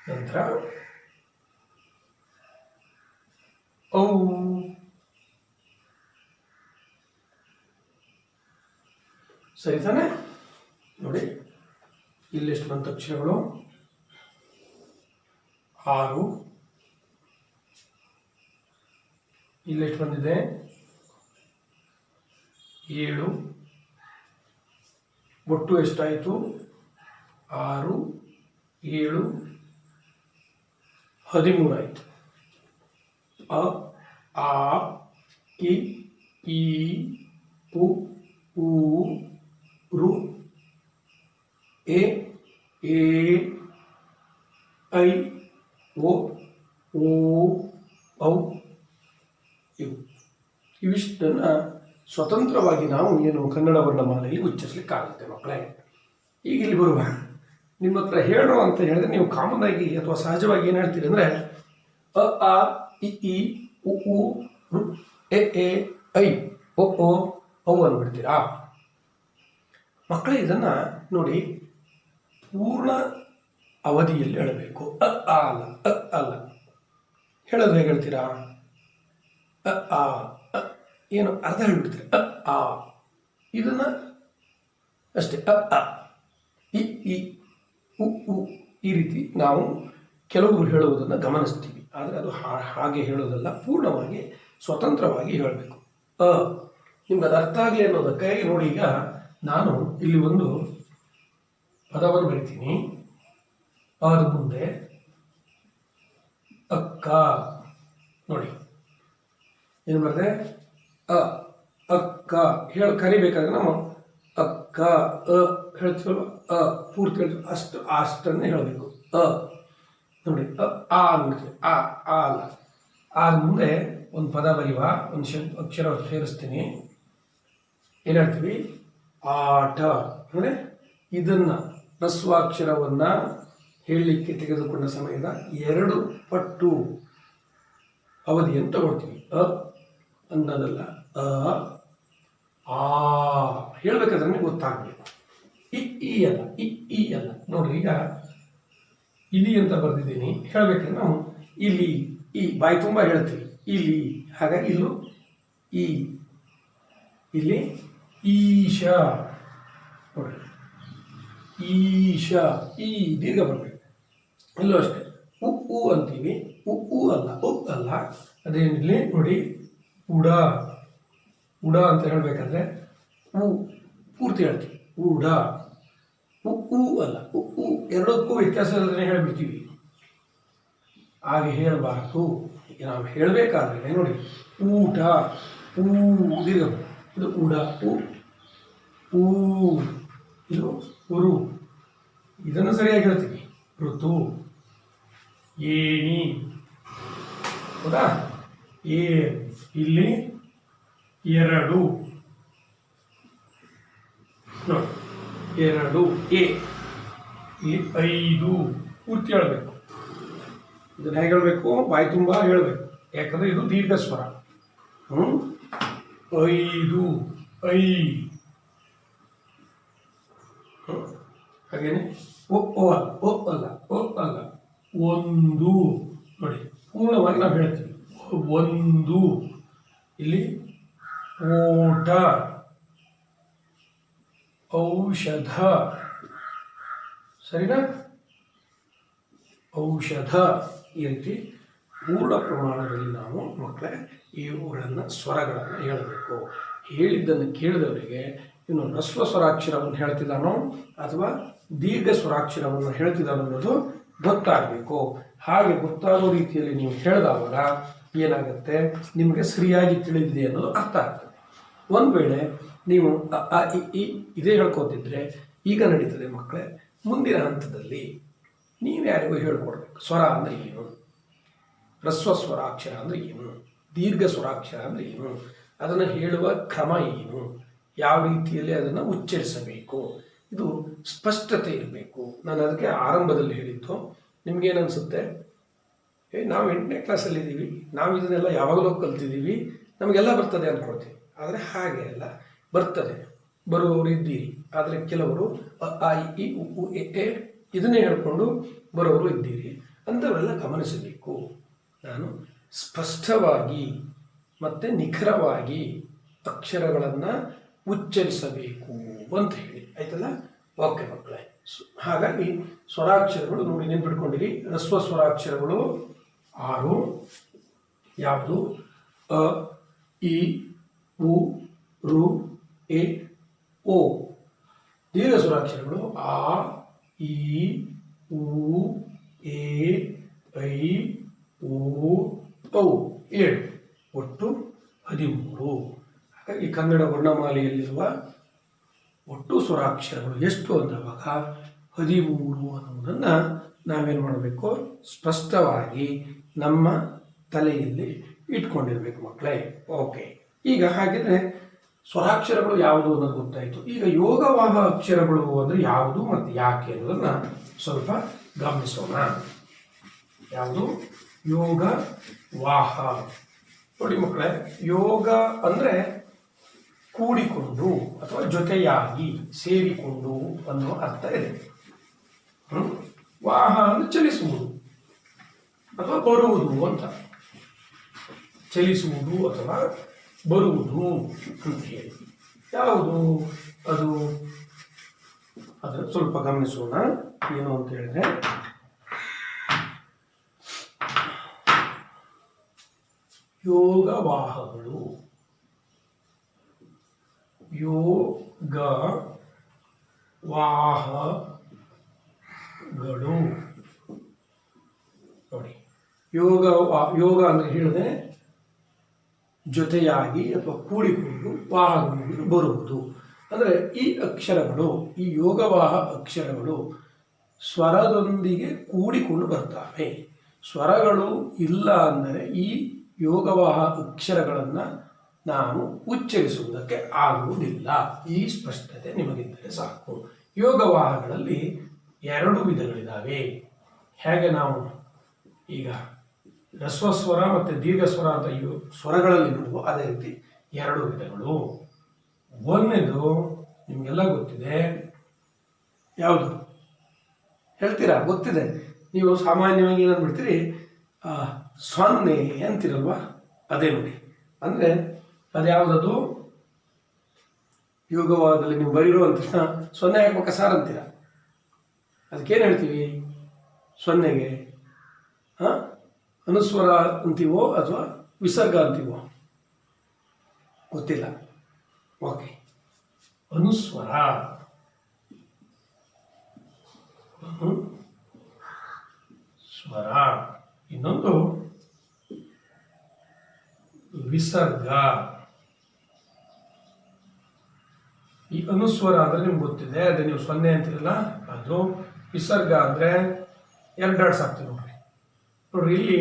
ನಂತರ ಔ. ಸರಿ ತಾನೆ. ನೋಡಿ ಇಲ್ಲೆಷ್ಟು ಬಂತ ಅಕ್ಷರಗಳು? 6. ಇಲ್ಲೆಷ್ಟು ಬಂದಿದೆ? 7. ಒಟ್ಟು ಎಷ್ಟಾಯಿತು? 6, 7, 13 ಆಯಿತು. ಅ ಆ ಇ ಈ ಉ ಊ ರು ಎ ಐ ಓ ಔ ಇವಿಷ್ಟನ್ನು ಸ್ವತಂತ್ರವಾಗಿ ನಾವು ಏನು ಕನ್ನಡ ವರ್ಣಮಾಲೆಯಲ್ಲಿ ಉಚ್ಚರಿಸಲಿಕ್ಕಾಗುತ್ತೆ ಮಕ್ಕಳೇ. ಈಗ ಇಲ್ಲಿ ಬರುವ ನಿಮ್ಮ ಹತ್ರ ಹೇಳೋ ಅಂತ ಹೇಳಿದ್ರೆ ನೀವು ಕಾಮನ್ ಆಗಿ ಅಥವಾ ಸಹಜವಾಗಿ ಏನು ಹೇಳ್ತೀರಿ ಅಂದರೆ ಅ ಆ ಇ ಉ ರು ಎ ಐ ಓ ಔ ಅಂದ್ಬಿಡ್ತೀರಾ ಮಕ್ಕಳೇ. ಇದನ್ನು ನೋಡಿ ಪೂರ್ಣ ಅವಧಿಯಲ್ಲಿ ಹೇಳಬೇಕು. ಅಲ್ಲ ಹೇಳೋದು ಹೇಗೆ ಹೇಳ್ತೀರಾ? ಆ ಏನು ಅರ್ಧ ಹೇಳ್ಬಿಡ್ತೀರಿ. ಆ ಇದನ್ನು ಅಷ್ಟೇ. ಇ ಉ ಈ ರೀತಿ ನಾವು ಕೆಲವರು ಹೇಳುವುದನ್ನು ಗಮನಿಸ್ತೀವಿ. ಆದರೆ ಅದು ಹಾಗೆ ಹೇಳೋದಲ್ಲ, ಪೂರ್ಣವಾಗಿ ಸ್ವತಂತ್ರವಾಗಿ ಹೇಳಬೇಕು. ನಿಮ್ಗೆ ಅದು ಅರ್ಥ ಆಗಲಿ ಅನ್ನೋದಕ್ಕಾಗಿ ನೋಡಿ, ಈಗ ನಾನು ಇಲ್ಲಿ ಒಂದು ಪದವನ್ನು ಬರಿತೀನಿ. ಅದ ಮುಂದೆ ಅಕ್ಕ ನೋಡಿ ಏನು ಬರ್ತದೆ? ಅಕ್ಕ ಕರಿಬೇಕಾದ್ರೆ ನಾವು ಅಕ್ಕ ಹೇಳ್ತೀವಲ್ವ, ಪೂರ್ತಿ ಹೇಳ್ತೀವಿ, ಅಷ್ಟನ್ನೇ ಹೇಳಬೇಕು. ನೋಡಿ ಆ ಅಂದ್ಬಿಡ್ತೀವಿ. ಅಲ್ಲ. ಆದ ಮುಂದೆ ಒಂದು ಪದ ಬರೆಯುವ, ಒಂದು ಅಕ್ಷರ ಸೇರಿಸ್ತೀನಿ. ಏನು ಹೇಳ್ತೀವಿ? ಆಟ. ಅಂದರೆ ಇದನ್ನು ಹ್ರಸ್ವಾಕ್ಷರವನ್ನು ಹೇಳಲಿಕ್ಕೆ ತೆಗೆದುಕೊಂಡ ಸಮಯದ 2 ಪಟ್ಟು ಅವಧಿಯನ್ನು ತಗೊಳ್ತೀವಿ. ಅನ್ನೋದಲ್ಲ, ಆ ಹೇಳಬೇಕಾದ್ರೆ ಗೊತ್ತಾಗಬೇಕು. ಈ ಅಲ್ಲ ನೋಡ್ರಿ, ಈಗ ಇಲಿ ಅಂತ ಬರೆದಿದ್ದೀನಿ. ಹೇಳಬೇಕಂದ್ರೆ ನಾವು ಇಲ್ಲಿ ಈ ಬಾಯಿ ತುಂಬ ಹೇಳ್ತೀವಿ ಇಲ್ಲಿ. ಹಾಗಾಗಿ ಇಲ್ಲೂ ಇಲ್ಲಿ ಈಶ ನೋಡ್ರಿ, ಈಶ ಈ ದೀರ್ಘ ಬರಬೇಕು. ಇಲ್ಲೂ ಅಷ್ಟೇ ಉ ಅಂತೀವಿ. ಉ ಅಲ್ಲ. ಅದೇನಿಲ್ಲಿ ನೋಡಿ, ಉಡ ಅಂತ ಹೇಳಬೇಕಾದ್ರೆ ಪೂರ್ತಿ ಹೇಳ್ತೀವಿ. ಉಡ ಉ ಅಲ್ಲ. ಎರಡಕ್ಕೂ ವ್ಯತ್ಯಾಸ ಇಲ್ಲದೇ ಹೇಳ್ಬಿಡ್ತೀವಿ. ಹಾಗೆ ಹೇಳಬಾರ್ದು. ನಾವು ಹೇಳಬೇಕಾದ್ರೆ ನೋಡಿ, ಊಟ ದೀರ್ಘ, ಇದು ಉಡ ಊ, ಇದು ಉರು, ಇದನ್ನು ಸರಿಯಾಗಿ ಹೇಳ್ತೀವಿ. ಋತು, ಏಣಿ, ಹೌದಾ? ಇಲ್ಲಿ ಎರಡು ನೋಡಿ, ಎರಡು ಎ, ಇಲ್ಲಿ 5 ಪೂರ್ತಿ ಹೇಳಬೇಕು. ಇದನ್ನ ಹೇಗೆ ಹೇಳಬೇಕು? ಬಾಯಿ ತುಂಬ ಹೇಳಬೇಕು, ಯಾಕಂದ್ರೆ ಇದು ದೀರ್ಘ ಸ್ವರ. 5 ಐ. ಹಾಗೇನೆ ಓ ಅಲ್ಲ, ಒಂದು ನೋಡಿ, ಪೂರ್ಣವಾಗಿ ನಾವು ಹೇಳ್ತೀವಿ. ಒಂದು, ಇಲ್ಲಿ ಓಟ, ಔಷಧ, ಸರಿನಾ? ಔಷಧ. ಈ ರೀತಿ ಪೂರ್ಣ ಪ್ರಮಾಣದಲ್ಲಿ ನಾವು ಮಕ್ಕಳೇ ಇವುಗಳನ್ನು ಸ್ವರಗಳನ್ನು ಹೇಳಬೇಕು. ಹೇಳಿದ್ದನ್ನು ಕೇಳಿದವರಿಗೆ ಇನ್ನು ಹ್ರಸ್ವ ಸ್ವರಾಕ್ಷರವನ್ನು ಹೇಳ್ತಿದ್ದಾನೋ ಅಥವಾ ದೀರ್ಘ ಸ್ವರಾಕ್ಷರವನ್ನು ಹೇಳ್ತಿದ್ದಾನೋ ಅನ್ನೋದು ಗೊತ್ತಾಗಬೇಕು. ಹಾಗೆ ಗೊತ್ತಾಗೋ ರೀತಿಯಲ್ಲಿ ನೀವು ಹೇಳಿದವಾಗ ಏನಾಗುತ್ತೆ, ನಿಮಗೆ ಸರಿಯಾಗಿ ತಿಳಿದಿದೆ ಅನ್ನೋದು ಅರ್ಥ ಆಗ್ತದೆ. ಒಂದು ವೇಳೆ ನೀವು ಇದೇ ಹೇಳ್ಕೊತಿದ್ರೆ ಈಗ ನಡೀತದೆ ಮಕ್ಕಳೇ. ಮುಂದಿನ ಹಂತದಲ್ಲಿ ನೀವ್ಯಾರಿಗೂ ಹೇಳ್ಕೊಡ್ಬೇಕು. ಸ್ವರ ಅಂದರೆ ಏನು, ಹ್ರಸ್ವ ಸ್ವರಾಕ್ಷರ ಅಂದರೆ ಏನು, ದೀರ್ಘ ಸ್ವರಾಕ್ಷರ ಅಂದರೆ ಏನು, ಅದನ್ನು ಹೇಳುವ ಕ್ರಮ ಏನು, ಯಾವ ರೀತಿಯಲ್ಲಿ ಅದನ್ನು ಉಚ್ಚರಿಸಬೇಕು, ಇದು ಸ್ಪಷ್ಟತೆ ಇರಬೇಕು. ನಾನು ಅದಕ್ಕೆ ಆರಂಭದಲ್ಲಿ ಹೇಳಿದ್ದು. ನಿಮಗೇನನ್ಸುತ್ತೆ, ನಾವು 8ನೇ ಕ್ಲಾಸಲ್ಲಿದ್ದೀವಿ, ನಾವು ಇದನ್ನೆಲ್ಲ ಯಾವಾಗಲೂ ಕಲ್ತಿದ್ದೀವಿ, ನಮಗೆಲ್ಲ ಬರ್ತದೆ ಅಂದ್ಕೊಳ್ತೀವಿ. ಆದರೆ ಹಾಗೆ ಅಲ್ಲ, ಬರ್ತದೆ, ಬರುವವರು ಇದ್ದೀರಿ. ಆದರೆ ಕೆಲವರು ಅ ಇ ಉ ಎ ಇದನ್ನೇ ಹೇಳ್ಕೊಂಡು ಬರೋರು ಇದ್ದೀರಿ. ಅಂಥವರೆಲ್ಲ ಗಮನಿಸಬೇಕು. ನಾನು ಸ್ಪಷ್ಟವಾಗಿ ಮತ್ತು ನಿಖರವಾಗಿ ಅಕ್ಷರಗಳನ್ನು ಉಚ್ಚರಿಸಬೇಕು ಅಂತ ಹೇಳಿ, ಆಯ್ತಲ್ಲ? ಓಕೆ ಮಕ್ಕಳೇ. ಹಾಗಾಗಿ ಸ್ವರಾಕ್ಷರಗಳು ನೋಡಿ, ನೆನ್ಪಿಟ್ಕೊಂಡಿರಿ. ಹ್ರಸ್ವ ಸ್ವರಾಕ್ಷರಗಳು 6. ಯಾವುದು? ಅ, ಇ, ಉ, ರು, ಎ, ಓ. ದೀರ್ಘ ಸ್ವರಾಕ್ಷರಗಳು ಆ, ಈ, ಉ, ಎ, ಐ, ಓ, ಔ. 7, ಒಟ್ಟು 13. ಹಾಗಾಗಿ ಕನ್ನಡ ವರ್ಣಮಾಲೆಯಲ್ಲಿರುವ ಒಟ್ಟು ಸ್ವರಾಕ್ಷರಗಳು ಎಷ್ಟು ಅಂದಾಗ 13 ಅನ್ನುವುದನ್ನು ನಾವೇನು ಮಾಡಬೇಕು, ಸ್ಪಷ್ಟವಾಗಿ ನಮ್ಮ ತಲೆಯಲ್ಲಿ ಇಟ್ಕೊಂಡಿರ್ಬೇಕು ಮಕ್ಕಳೇ. ಓಕೆ, ಈಗ ಹಾಗಿದ್ರೆ ಸ್ವರಾಕ್ಷರಗಳು ಯಾವುದು ಅನ್ನೋದು ಗೊತ್ತಾಯಿತು. ಈಗ ಯೋಗವಾಹ ಅಕ್ಷರಗಳು ಅಂದರೆ ಯಾವುದು ಮತ್ತು ಯಾಕೆ ಅನ್ನೋದನ್ನು ಸ್ವಲ್ಪ ಗಮನಿಸೋಣ. ಯಾವುದು? ಯೋಗವಾಹ. ನೋಡಿ ಮಕ್ಕಳೇ, ಯೋಗ ಅಂದರೆ ಕೂಡಿಕೊಂಡು ಅಥವಾ ಜೊತೆಯಾಗಿ, ಸೇರಿಕೊಂಡು ಅನ್ನೋ ಅರ್ಥ ಇದೆ. ವಾಹ ಅಂದರೆ ಚಲಿಸುವುದು ಅಥವಾ ಬರುವುದು ಅಂತ. ಚಲಿಸುವುದು ಅಥವಾ ಬರುವುದು ಅಂತ ಹೇಳಿ ಯಾವುದು ಅದು? ಅದನ್ನು ಸ್ವಲ್ಪ ಗಮನಿಸೋಣ. ಏನು ಅಂತ ಹೇಳಿದ್ರೆ, ಯೋಗವಾಹಗಳು, ಯೋಗವಾಹಗಳು ನೋಡಿ. ಯೋಗ ಅಂದರೆ ಹೇಳಿದೆ ಜೊತೆಯಾಗಿ ಅಥವಾ ಕೂಡಿಕೊಂಡು, ವಾಹಗಳು ಬರುವುದು. ಅಂದರೆ ಈ ಅಕ್ಷರಗಳು, ಈ ಯೋಗವಾಹ ಅಕ್ಷರಗಳು ಸ್ವರದೊಂದಿಗೆ ಕೂಡಿಕೊಂಡು ಬರ್ತವೆ. ಸ್ವರಗಳು ಇಲ್ಲ ಅಂದರೆ ಈ ಯೋಗವಾಹ ಅಕ್ಷರಗಳನ್ನು ನಾವು ಉಚ್ಚರಿಸುವುದಕ್ಕೆ ಆಗುವುದಿಲ್ಲ. ಈ ಸ್ಪಷ್ಟತೆ ನಿಮಗಿದ್ದರೆ ಸಾಕು. ಯೋಗವಾಹಗಳಲ್ಲಿ 2 ವಿಧಗಳಿದ್ದಾವೆ. ಹೇಗೆ ನಾವು ಈಗ ಹ್ರಸ್ವ ಸ್ವರ ಮತ್ತು ದೀರ್ಘ ಸ್ವರ ಅಂತ ಸ್ವರಗಳಲ್ಲಿ ನೋಡುವ, ಅದೇ ರೀತಿ 2 ವಿಧಗಳು. ಒಂದನೇದು ನಿಮಗೆಲ್ಲ ಗೊತ್ತಿದೆ. ಯಾವುದು ಹೇಳ್ತೀರಾ? ಗೊತ್ತಿದೆ. ನೀವು ಸಾಮಾನ್ಯವಾಗಿ ಏನಾದ್ರು ಬಿಡ್ತೀರಿ, 0 ಅಂತೀರಲ್ವ? ಅದೇ ನೋಡಿ. ಅಂದರೆ ಅದ್ಯಾವುದದು? ಯೋಗವಾದದಲ್ಲಿ ನೀವು ಬರೀರುವಂತ 0 ಹಾಕ್ಬೇಕಾ ಸಾರ್ ಅಂತೀರ. ಅದಕ್ಕೇನು ಹೇಳ್ತೀವಿ? 0ಗೆ ಅನುಸ್ವರ ಅಂತೀವೋ ಅಥವಾ ವಿಸರ್ಗ ಅಂತೀವೋ ಗೊತ್ತಿಲ್ಲ. ಓಕೆ, ಅನುಸ್ವರ. ಸ್ವರ. ಇನ್ನೊಂದು ವಿಸರ್ಗ. ಈ ಅನುಸ್ವರ ಅಂದರೆ ನಿಮ್ಗೆ ಗೊತ್ತಿದೆ, ಅದೇ ನೀವು ಸೊನ್ನೆ ಅಂತಿರಲ್ಲ ಅದು. ವಿಸರ್ಗ ಅಂದರೆ ಎರಡು ಡಾಟ್ಸ್ ಆಗ್ತದೆ ನೋಡ್ರಿ. ನೋಡ್ರಿ ಇಲ್ಲಿ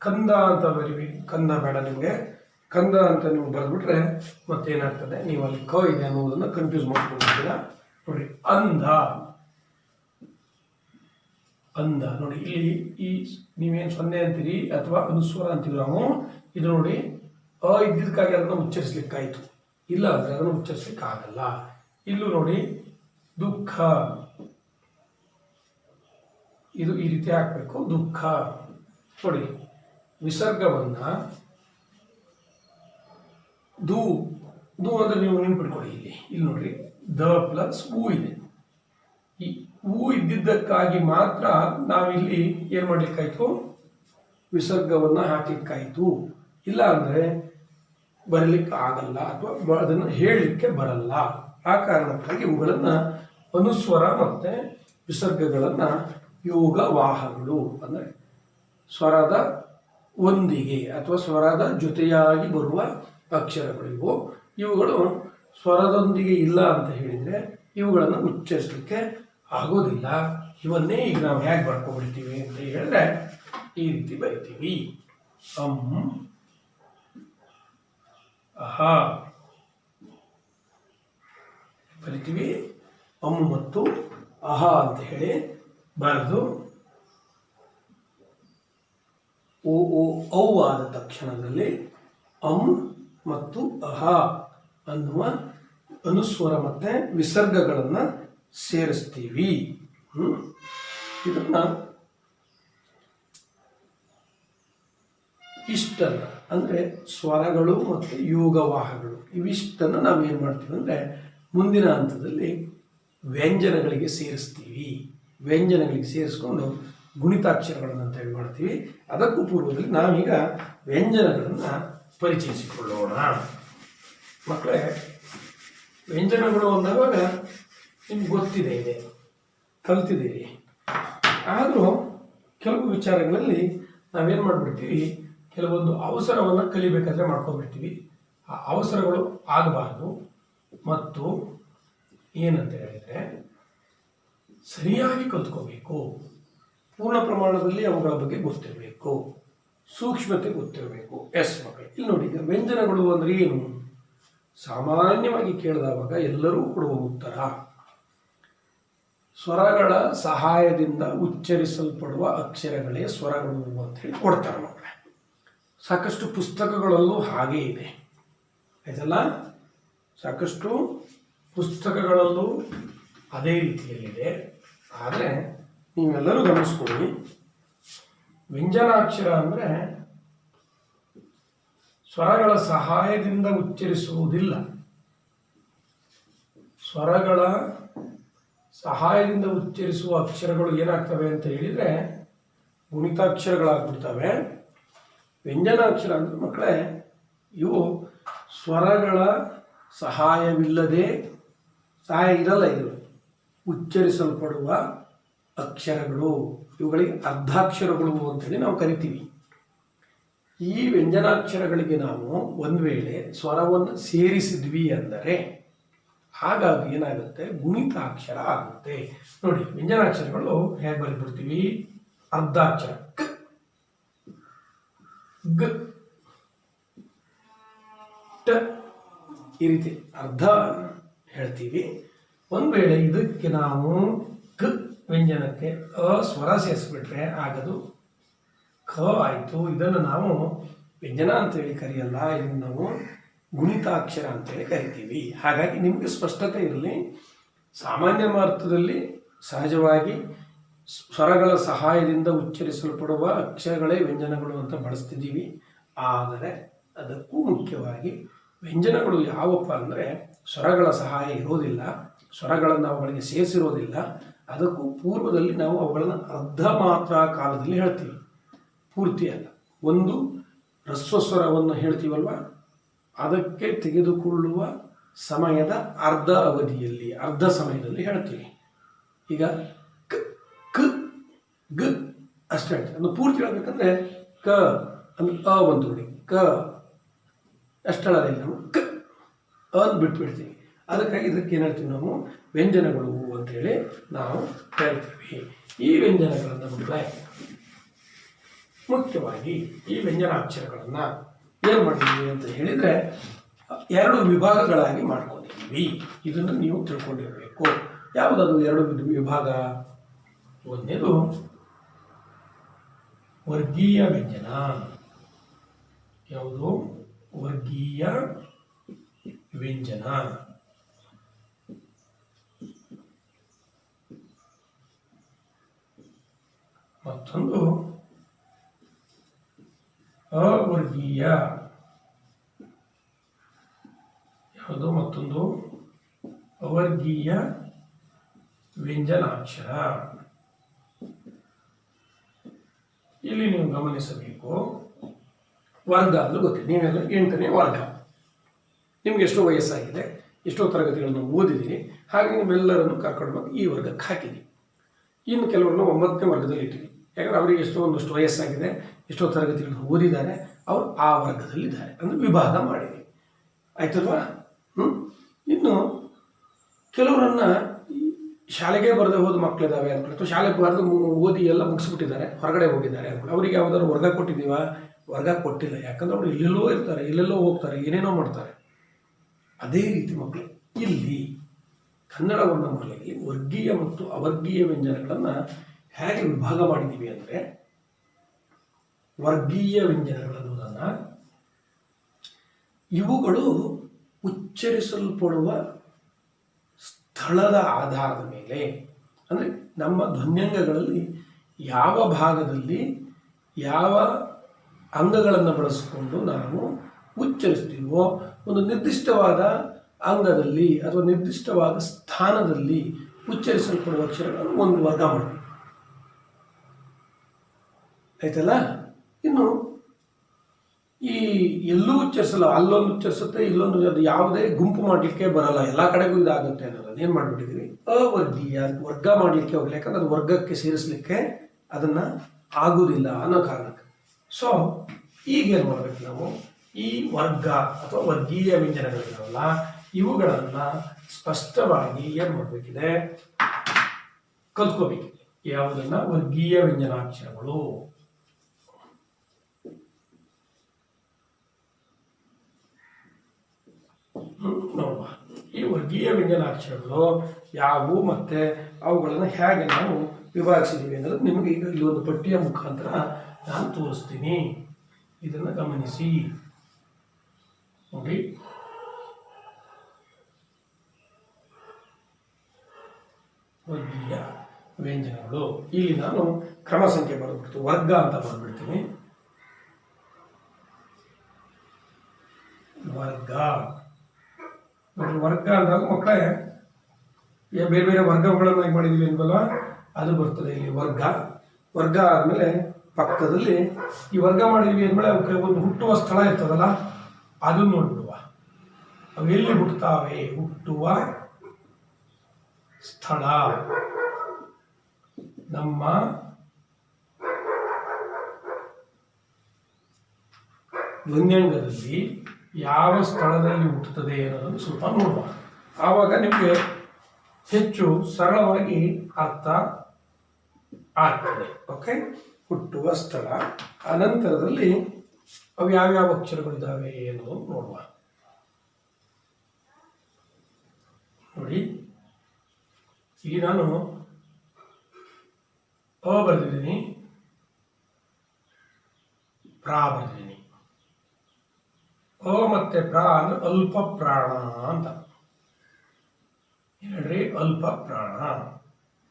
ಕಂದ ಅಂತ ಬರೀವಿ, ಕಂದ ಬೇಡ ನಿಮಗೆ, ಕಂದ ಅಂತ ನೀವು ಬರೆದ್ಬಿಟ್ರೆ ಮತ್ತೇನಾಗ್ತದೆ, ನೀವು ಅಲ್ಲಿ ಕ ಇದೆ ಅನ್ನೋದನ್ನು ಕನ್ಫ್ಯೂಸ್ ಮಾಡ್ಕೊಂಡಿದ್ದೀರಾ. ನೋಡ್ರಿ ಅಂಧ, ಅಂಧ ನೋಡಿ ಇಲ್ಲಿ ಈ ನೀವೇನು ಸೊನ್ನೆ ಅಂತೀರಿ ಅಥವಾ ಅನುಸ್ವರ ಅಂತೀವಿ ನಾವು, ಇದು ನೋಡಿ ಇದ್ದಿದ್ದಕ್ಕಾಗಿ ಅದನ್ನು ಉಚ್ಚರಿಸ್ಲಿಕ್ಕಾಯ್ತು, ಇಲ್ಲ ಅಂದರೆ ಅದನ್ನು ಉಚ್ಚರಿಸ್ಲಿಕ್ಕೆ ಆಗಲ್ಲ. ಇಲ್ಲೂ ನೋಡಿ ದುಃಖ, ಇದು ಈ ರೀತಿ ಹಾಕಬೇಕು ದುಃಖ. ನೋಡಿ ವಿಸರ್ಗವನ್ನ ದು ದು ಅಂದರೆ ನೀವು ನೆನ್ಪಿಟ್ಕೊಳ್ಳಿ, ಇಲ್ಲಿ ನೋಡ್ರಿ ದ ಪ್ಲಸ್ ಊ ಇದೆ. ಈ ಊ ಇದ್ದಿದ್ದಕ್ಕಾಗಿ ಮಾತ್ರ ನಾವಿಲ್ಲಿ ಏನು ಮಾಡ್ಲಿಕ್ಕಾಯ್ತು, ವಿಸರ್ಗವನ್ನು ಹಾಕ್ಲಿಕ್ಕಾಯ್ತು. ಇಲ್ಲ ಅಂದರೆ ಬರಲಿಕ್ಕೆ ಆಗಲ್ಲ ಅಥವಾ ಅದನ್ನು ಹೇಳಲಿಕ್ಕೆ ಬರಲ್ಲ. ಆ ಕಾರಣಕ್ಕಾಗಿ ಇವುಗಳನ್ನು ಅನುಸ್ವರ ಮತ್ತು ವಿಸರ್ಗಗಳನ್ನು ಯೋಗವಾಹಗಳು ಅಂದರೆ ಸ್ವರದ ಒಂದಿಗೆ ಅಥವಾ ಸ್ವರದ ಜೊತೆಯಾಗಿ ಬರುವ ಅಕ್ಷರಗಳು ಇವುಗಳು ಸ್ವರದೊಂದಿಗೆ ಇಲ್ಲ ಅಂತ ಹೇಳಿದರೆ ಇವುಗಳನ್ನು ಉಚ್ಚರಿಸಲಿಕ್ಕೆ ಆಗೋದಿಲ್ಲ. ಇವನ್ನೇ ಈಗ ನಾವು ಹೇಗೆ ಬರ್ಕೊಬಿಡ್ತೀವಿ ಅಂತ ಹೇಳಿದ್ರೆ ಈ ರೀತಿ ಬರಿತೀವಿ. ಅಹ ಬರಿತೀವಿ. ಮತ್ತು ಅಹ ಅಂತ ಹೇಳಿ ಬರೆದು ಔ ಆದ ತಕ್ಷಣದಲ್ಲಿ ಮತ್ತು ಅಹ ಅನ್ನುವ ಅನುಸ್ವರ ಮತ್ತು ವಿಸರ್ಗಗಳನ್ನು ಸೇರಿಸ್ತೀವಿ. ಇದನ್ನು ಇಷ್ಟನ್ನು ಅಂದರೆ ಸ್ವರಗಳು ಮತ್ತು ಯೋಗವಾಹಗಳು ಇವಿಷ್ಟನ್ನು ನಾವೇನು ಮಾಡ್ತೀವಿ ಅಂದರೆ ಮುಂದಿನ ಹಂತದಲ್ಲಿ ವ್ಯಂಜನಗಳಿಗೆ ಸೇರಿಸ್ತೀವಿ. ವ್ಯಂಜನಗಳಿಗೆ ಸೇರಿಸ್ಕೊಂಡು ಗುಣಿತಾಕ್ಷರಗಳನ್ನು ಅಂತ ಹೇಳಿ ಮಾಡ್ತೀವಿ. ಅದಕ್ಕೂ ಪೂರ್ವದಲ್ಲಿ ನಾವೀಗ ವ್ಯಂಜನಗಳನ್ನು ಪರಿಚಯಿಸಿಕೊಳ್ಳೋಣ. ಮಕ್ಕಳೇ, ವ್ಯಂಜನಗಳು ಅಂದಾಗ ನಿಮ್ಗೆ ಗೊತ್ತಿದೆ, ಇದೆ ಕಲ್ತಿದ್ದೀರಿ. ಆದರೂ ಕೆಲವು ವಿಚಾರಗಳಲ್ಲಿ ನಾವೇನು ಮಾಡಿಬಿಡ್ತೀವಿ, ಕೆಲವೊಂದು ಅವಸರವನ್ನು ಕಲಿಬೇಕಾದ್ರೆ ಮಾಡ್ಕೊಂಡ್ಬಿಡ್ತೀವಿ. ಆ ಅವಸರಗಳು ಆಗಬಾರ್ದು. ಮತ್ತು ಏನಂತ ಹೇಳಿದರೆ ಸರಿಯಾಗಿ ಕಲ್ತ್ಕೋಬೇಕು, ಪೂರ್ಣ ಪ್ರಮಾಣದಲ್ಲಿ ಅವುಗಳ ಬಗ್ಗೆ ಗೊತ್ತಿರಬೇಕು, ಸೂಕ್ಷ್ಮತೆ ಗೊತ್ತಿರಬೇಕು. ಮಕ್ಕಳು ಇಲ್ಲಿ ನೋಡಿ, ಈಗ ವ್ಯಂಜನಗಳು ಅಂದರೆ ಏನು? ಸಾಮಾನ್ಯವಾಗಿ ಕೇಳಿದವಾಗ ಎಲ್ಲರೂ ಕೊಡುವ ಉತ್ತರ ಸ್ವರಗಳ ಸಹಾಯದಿಂದ ಉಚ್ಚರಿಸಲ್ಪಡುವ ಅಕ್ಷರಗಳೇ ಸ್ವರಗಳು ಅಂತ ಹೇಳಿ ಕೊಡ್ತಾರೆ ಮಕ್ಕಳೇ. ಸಾಕಷ್ಟು ಪುಸ್ತಕಗಳಲ್ಲೂ ಹಾಗೇ ಇದೆ, ಆಯ್ತಲ್ಲ? ಸಾಕಷ್ಟು ಪುಸ್ತಕಗಳಲ್ಲೂ ಅದೇ ರೀತಿಯಲ್ಲಿದೆ. ಆದರೆ ನೀವೆಲ್ಲರೂ ಗಮನಿಸ್ಕೊಳ್ಳಿ, ವ್ಯಂಜನಾಕ್ಷರ ಅಂದರೆ ಸ್ವರಗಳ ಸಹಾಯದಿಂದ ಉಚ್ಚರಿಸುವುದಿಲ್ಲ. ಸ್ವರಗಳ ಸಹಾಯದಿಂದ ಉಚ್ಚರಿಸುವ ಅಕ್ಷರಗಳು ಏನಾಗ್ತವೆ ಅಂತ ಹೇಳಿದರೆ ಗುಣಿತಾಕ್ಷರಗಳಾಗ್ಬಿಡ್ತವೆ. ವ್ಯಂಜನಾಕ್ಷರ ಅಂದರೆ ಮಕ್ಕಳೇ ಇವು ಸ್ವರಗಳ ಸಹಾಯವಿಲ್ಲದೆ, ಸಹಾಯ ಇರಲ್ಲ, ಇದು ಉಚ್ಚರಿಸಲ್ಪಡುವ ಅಕ್ಷರಗಳು. ಇವುಗಳಿಗೆ ಅರ್ಧಾಕ್ಷರಗಳು ಅಂತೇಳಿ ನಾವು ಕರಿತೀವಿ. ಈ ವ್ಯಂಜನಾಕ್ಷರಗಳಿಗೆ ನಾವು ಒಂದು ವೇಳೆ ಸ್ವರವನ್ನು ಸೇರಿಸಿದ್ವಿ ಅಂದರೆ ಹಾಗಾಗಿ ಏನಾಗುತ್ತೆ, ಗುಣಿತಾಕ್ಷರ ಆಗುತ್ತೆ. ನೋಡಿ, ವ್ಯಂಜನಾಕ್ಷರಗಳು ಹೇಗೆ ಬರೆದ್ಬಿಡ್ತೀವಿ, ಅರ್ಧಾಕ್ಷರ ಕ, ಗ, ಟ, ಈ ರೀತಿ ಅರ್ಧ ಹೇಳ್ತೀವಿ. ಒಂದು ವೇಳೆ ಇದಕ್ಕೆ ನಾವು ಕ ವ್ಯಂಜನಕ್ಕೆ ಸ್ವರ ಸೇರಿಸ್ಬಿಟ್ರೆ ಆಗದು ಖ ಆಯಿತು. ಇದನ್ನು ನಾವು ವ್ಯಂಜನ ಅಂತೇಳಿ ಕರೆಯಲ್ಲ, ಇದನ್ನು ನಾವು ಗುಣಿತಾಕ್ಷರ ಅಂತೇಳಿ ಕರಿತೀವಿ. ಹಾಗಾಗಿ ನಿಮಗೆ ಸ್ಪಷ್ಟತೆ ಇರಲಿ. ಸಾಮಾನ್ಯ ಅರ್ಥದಲ್ಲಿ ಸಹಜವಾಗಿ ಸ್ವರಗಳ ಸಹಾಯದಿಂದ ಉಚ್ಚರಿಸಲ್ಪಡುವ ಅಕ್ಷರಗಳೇ ವ್ಯಂಜನಗಳು ಅಂತ ಬಳಸ್ತಿದ್ದೀವಿ. ಆದರೆ ಅದಕ್ಕೂ ಮುಖ್ಯವಾಗಿ ವ್ಯಂಜನಗಳು ಯಾವಪ್ಪ ಅಂದರೆ ಸ್ವರಗಳ ಸಹಾಯ ಇರೋದಿಲ್ಲ, ಸ್ವರಗಳನ್ನು ಅವುಗಳಿಗೆ ಸೇರಿಸಿರೋದಿಲ್ಲ. ಅದಕ್ಕೂ ಪೂರ್ವದಲ್ಲಿ ನಾವು ಅವುಗಳನ್ನು ಅರ್ಧ ಮಾತ್ರ ಕಾಲದಲ್ಲಿ ಹೇಳ್ತೀವಿ, ಪೂರ್ತಿ ಅಲ್ಲ. ಒಂದು ಹ್ರಸ್ವಸ್ವರವನ್ನು ಹೇಳ್ತೀವಲ್ವ, ಅದಕ್ಕೆ ತೆಗೆದುಕೊಳ್ಳುವ ಸಮಯದ ಅರ್ಧ ಅವಧಿಯಲ್ಲಿ, ಅರ್ಧ ಸಮಯದಲ್ಲಿ ಹೇಳ್ತೀವಿ. ಈಗ ಕ, ಕ, ಗ ಅಷ್ಟೇ ಹೇಳ್ತೀವಿ. ಅದನ್ನು ಪೂರ್ತಿ ಹೇಳಬೇಕಂದ್ರೆ ಕ ಅಂದ್ರೆ ಬಂತು ನೋಡಿ, ಕ ಅಷ್ಟು ಹೇಳೋದಿಲ್ಲ ನಾವು, ಕ ಬಿಟ್ಬಿಡ್ತೀವಿ. ಅದಕ್ಕಾಗಿ ಇದಕ್ಕೆ ಏನು ಹೇಳ್ತೀವಿ ನಾವು ವ್ಯಂಜನಗಳು ಅಂತೇಳಿ ನಾವು ಹೇಳ್ತೀವಿ. ಈ ವ್ಯಂಜನಗಳನ್ನು ಮಕ್ಕಳೇ ಮುಖ್ಯವಾಗಿ ಈ ವ್ಯಂಜನಾಕ್ಷರಗಳನ್ನು ಏನು ಮಾಡಿದ್ದೀವಿ ಅಂತ ಹೇಳಿದರೆ 2 ವಿಭಾಗಗಳಾಗಿ ಮಾಡ್ಕೊಂಡಿದ್ದೀವಿ. ಇದನ್ನು ನೀವು ತಿಳ್ಕೊಂಡಿರಬೇಕು. ಯಾವುದದು 2 ವಿಭಾಗ? ಒಂದೇದು ವರ್ಗೀಯ ವ್ಯಂಜನ. ಯಾವುದು? ವರ್ಗೀಯ ವ್ಯಂಜನ. ಮತ್ತೊಂದು ಅವರ್ಗೀಯ. ಯಾವುದು? ಮತ್ತೊಂದು ಅವರ್ಗೀಯ ವ್ಯಂಜನಾಕ್ಷರ. ಇಲ್ಲಿ ನೀವು ಗಮನಿಸಬೇಕು, ವರ್ಗ ಅಂದ್ರೆ ಗೊತ್ತಿದೆ. ನೀವೆಲ್ಲ 8ನೇ ವರ್ಗ. ನಿಮ್ಗೆ ಎಷ್ಟೋ ವಯಸ್ಸಾಗಿದೆ, ಎಷ್ಟೋ ತರಗತಿಗಳನ್ನು ಓದಿದ್ದೀರಿ, ಹಾಗೆ ನಿಮ್ಮೆಲ್ಲರನ್ನು ಕರ್ಕೊಂಡು ಬಂದು ಈ ವರ್ಗಕ್ಕೆ ಹಾಕಿದ್ದೀವಿ. ಇನ್ನು ಕೆಲವರನ್ನು 9ನೇ ವರ್ಗದಲ್ಲಿ ಇಟ್ಟಿದ್ದೀವಿ. ಯಾಕಂದ್ರೆ ಅವರಿಗೆ ಒಂದಷ್ಟು ವಯಸ್ಸಾಗಿದೆ, ಎಷ್ಟೋ ತರಗತಿಗಳನ್ನು ಓದಿದ್ದಾರೆ, ಅವರು ಆ ವರ್ಗದಲ್ಲಿದ್ದಾರೆ, ಅಂದರೆ ವಿಭಾಗ ಮಾಡಿದ್ದೀವಿ. ಆಯ್ತಲ್ವಾ? ಇನ್ನು ಕೆಲವರನ್ನು ಶಾಲೆಗೆ ಬರದೆ ಹೋದ ಮಕ್ಕಳಿದ್ದಾವೆ ಅಂದ್ಕೊಳ್ಳಿ, ಅಥವಾ ಶಾಲೆಗೆ ಬರೆದು ಓದಿ ಎಲ್ಲ ಮುಗಿಸ್ಬಿಟ್ಟಿದ್ದಾರೆ, ಹೊರಗಡೆ ಹೋಗಿದ್ದಾರೆ ಅಂದ್ಕೊಳ್ಳಿ. ಅವರಿಗೆ ಯಾವುದಾದ್ರು ವರ್ಗ ಕೊಟ್ಟಿದ್ದೀವ? ವರ್ಗ ಕೊಟ್ಟಿಲ್ಲ. ಯಾಕಂದ್ರೆ ಅವರು ಎಲ್ಲೆಲ್ಲೋ ಇರ್ತಾರೆ, ಎಲ್ಲೆಲ್ಲೋ ಹೋಗ್ತಾರೆ, ಏನೇನೋ ಮಾಡ್ತಾರೆ. ಅದೇ ರೀತಿ ಮಕ್ಕಳು ಇಲ್ಲಿ ಕನ್ನಡ ವರ್ಣಮಾಲೆಯಲ್ಲಿ ವರ್ಗೀಯ ಮತ್ತು ಅವರ್ಗೀಯ ವ್ಯಂಜನಗಳನ್ನು ಹೇಗೆ ವಿಭಾಗ ಮಾಡಿದ್ದೀವಿ ಅಂದರೆ, ವರ್ಗೀಯ ವ್ಯಂಜನಗಳನ್ನುವುದನ್ನು ಇವುಗಳು ಉಚ್ಚರಿಸಲ್ಪಡುವ ಸ್ಥಳದ ಆಧಾರದ ಮೇಲೆ, ಅಂದರೆ ನಮ್ಮ ಧ್ವನ್ಯಂಗಗಳಲ್ಲಿ ಯಾವ ಭಾಗದಲ್ಲಿ ಯಾವ ಅಂಗಗಳನ್ನು ಬಳಸಿಕೊಂಡು ನಾವು ಉಚ್ಚರಿಸ್ತೀವೋ, ಒಂದು ನಿರ್ದಿಷ್ಟವಾದ ಅಂಗದಲ್ಲಿ ಅಥವಾ ನಿರ್ದಿಷ್ಟವಾದ ಸ್ಥಾನದಲ್ಲಿ ಉಚ್ಚರಿಸಲ್ಪಡುವ ಅಕ್ಷರಗಳನ್ನು ಒಂದು ವರ್ಗ ಮಾಡ್ತೀವಿ. ಆಯ್ತಲ್ಲ? ಇನ್ನು ಈ ಎಲ್ಲೂ ಉಚ್ಚರಿಸಲ್ಲ, ಅಲ್ಲೊಂದು ಉಚ್ಚರಿಸುತ್ತೆ, ಇಲ್ಲೊಂದು, ಅದು ಯಾವುದೇ ಗುಂಪು ಮಾಡಲಿಕ್ಕೆ ಬರಲ್ಲ, ಎಲ್ಲ ಕಡೆಗೂ ಇದಾಗುತ್ತೆ ಅನ್ನೋದನ್ನು ಏನು ಮಾಡಿಬಿಟ್ಟಿದ್ದೀವಿ? ಅವರ್ಗೀಯ. ವರ್ಗ ಮಾಡಲಿಕ್ಕೆ ಹೋಗಲಿ, ಯಾಕಂದ್ರೆ ಅದು ವರ್ಗಕ್ಕೆ ಸೇರಿಸಲಿಕ್ಕೆ ಅದನ್ನು ಆಗುವುದಿಲ್ಲ ಅನ್ನೋ ಕಾರಣಕ್ಕೆ. ಸೊ ಈಗ ಏನು ಮಾಡಬೇಕು ನಾವು? ಈ ವರ್ಗ ಅಥವಾ ವರ್ಗೀಯ ವ್ಯಂಜನಗಳಿದಾವಲ್ಲ, ಇವುಗಳನ್ನು ಸ್ಪಷ್ಟವಾಗಿ ಏನು ಮಾಡಬೇಕಿದೆ? ಕಲ್ತ್ಕೋಬೇಕಿದೆ. ಯಾವುದನ್ನ? ವರ್ಗೀಯ ವ್ಯಂಜನಾಕ್ಷರಗಳು. ನೋಡುವ, ಈ ವರ್ಗೀಯ ವ್ಯಂಜನಾಕ್ಷರಗಳು ಯಾವುವು ಮತ್ತೆ ಅವುಗಳನ್ನು ಹೇಗೆ ನಾವು ವಿಭಾಗಿಸಿದ್ದೀವಿ ಅನ್ನೋದು ನಿಮಗೆ ಈಗ ಇಲ್ಲಿ ಒಂದು ಪಟ್ಟಿಯ ಮುಖಾಂತರ ನಾನು ತೋರಿಸ್ತೀನಿ. ಇದನ್ನು ಗಮನಿಸಿ ನೋಡಿ. ವರ್ಗೀಯ ವ್ಯಂಜನಗಳು. ಇಲ್ಲಿ ನಾನು ಕ್ರಮ ಸಂಖ್ಯೆ ಬರೆದ್ಬಿಡ್ತು, ವರ್ಗ ಅಂತ ಬರೆದ್ಬಿಡ್ತೀನಿ. ವರ್ಗ ನೋಡಿ. ವರ್ಗ ಅಂದಾಗ ಮಕ್ಕಳೇ ಬೇರೆ ಬೇರೆ ವರ್ಗಗಳನ್ನು ಹೇಗೆ ಮಾಡಿದ್ದೀವಿ ಅನ್ಬಲ್ಲ, ಅದು ಬರ್ತದೆ ಇಲ್ಲಿ ವರ್ಗ. ವರ್ಗ ಆದಮೇಲೆ ಪಕ್ಕದಲ್ಲಿ ಈ ವರ್ಗ ಮಾಡಿದ್ವಿ ಅಂದಮೇಲೆ ಅವಕ್ಕೆ ಒಂದು ಹುಟ್ಟುವ ಸ್ಥಳ ಇರ್ತದಲ್ಲ, ಅದನ್ನು ನೋಡ್ಬಿಡುವ. ಅವು ಎಲ್ಲಿ ಹುಟ್ಟುತ್ತಾವೆ? ಹುಟ್ಟುವ ಸ್ಥಳ ನಮ್ಮ ಧ್ವನ್ಯಂಗದಲ್ಲಿ ಯಾವ ಸ್ಥಳದಲ್ಲಿ ಹುಟ್ಟುತ್ತದೆ ಅನ್ನೋದನ್ನು ಸ್ವಲ್ಪ ನೋಡುವ. ಆವಾಗ ನಿಮಗೆ ಹೆಚ್ಚು ಸರಳವಾಗಿ ಅರ್ಥ ಆಗ್ತದೆ. ಓಕೆ, ಹುಟ್ಟುವ ಸ್ಥಳ. ಅನಂತರದಲ್ಲಿ ಅವು ಯಾವ್ಯಾವ ಅಕ್ಷರಗಳಿದ್ದಾವೆ ಅನ್ನೋದು ನೋಡುವ. ನೋಡಿ, ಇಲ್ಲಿ ನಾನು ಅ ಬರೆದಿದ್ದೀನಿ, ಪ್ರಾ ಬರೆದಿದ್ದೀನಿ. ಅ ಮತ್ತೆ ಪ್ರಾ ಅಂದ್ರೆ ಅಲ್ಪ ಪ್ರಾಣ ಅಂತ. ಹೇಳ್ರಿ, ಅಲ್ಪ ಪ್ರಾಣ.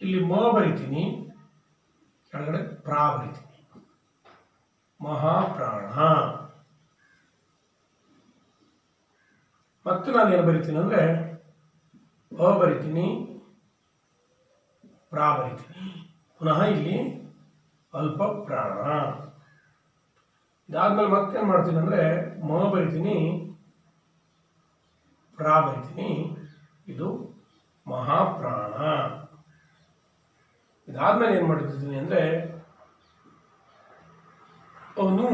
ಇಲ್ಲಿ ಮ ಬರಿತೀನಿ, ಕೆಳಗಡೆ ಪ್ರಾ ಬರಿತೀನಿ, ಮಹಾಪ್ರಾಣ. ಮತ್ತೆ ನಾನು ಏನು ಬರಿತೀನಿ ಅಂದ್ರೆ ಅ ಬರಿತೀನಿ, ಪ್ರಾ ಬರಿತೀನಿ, ಪುನಃ ಇಲ್ಲಿ ಅಲ್ಪ ಪ್ರಾಣ. ಇದಾದ್ಮೇಲೆ ಮತ್ತೇನು ಮಾಡ್ತೀನಿ ಅಂದರೆ ಮ ಬರಿತೀನಿ, ಪ್ರಾ ಬರಿತೀನಿ, ಇದು ಮಹಾಪ್ರಾಣ. ಇದಾದ್ಮೇಲೆ ಏನು ಮಾಡಿರ್ತೀನಿ ಅಂದರೆ ಅವನು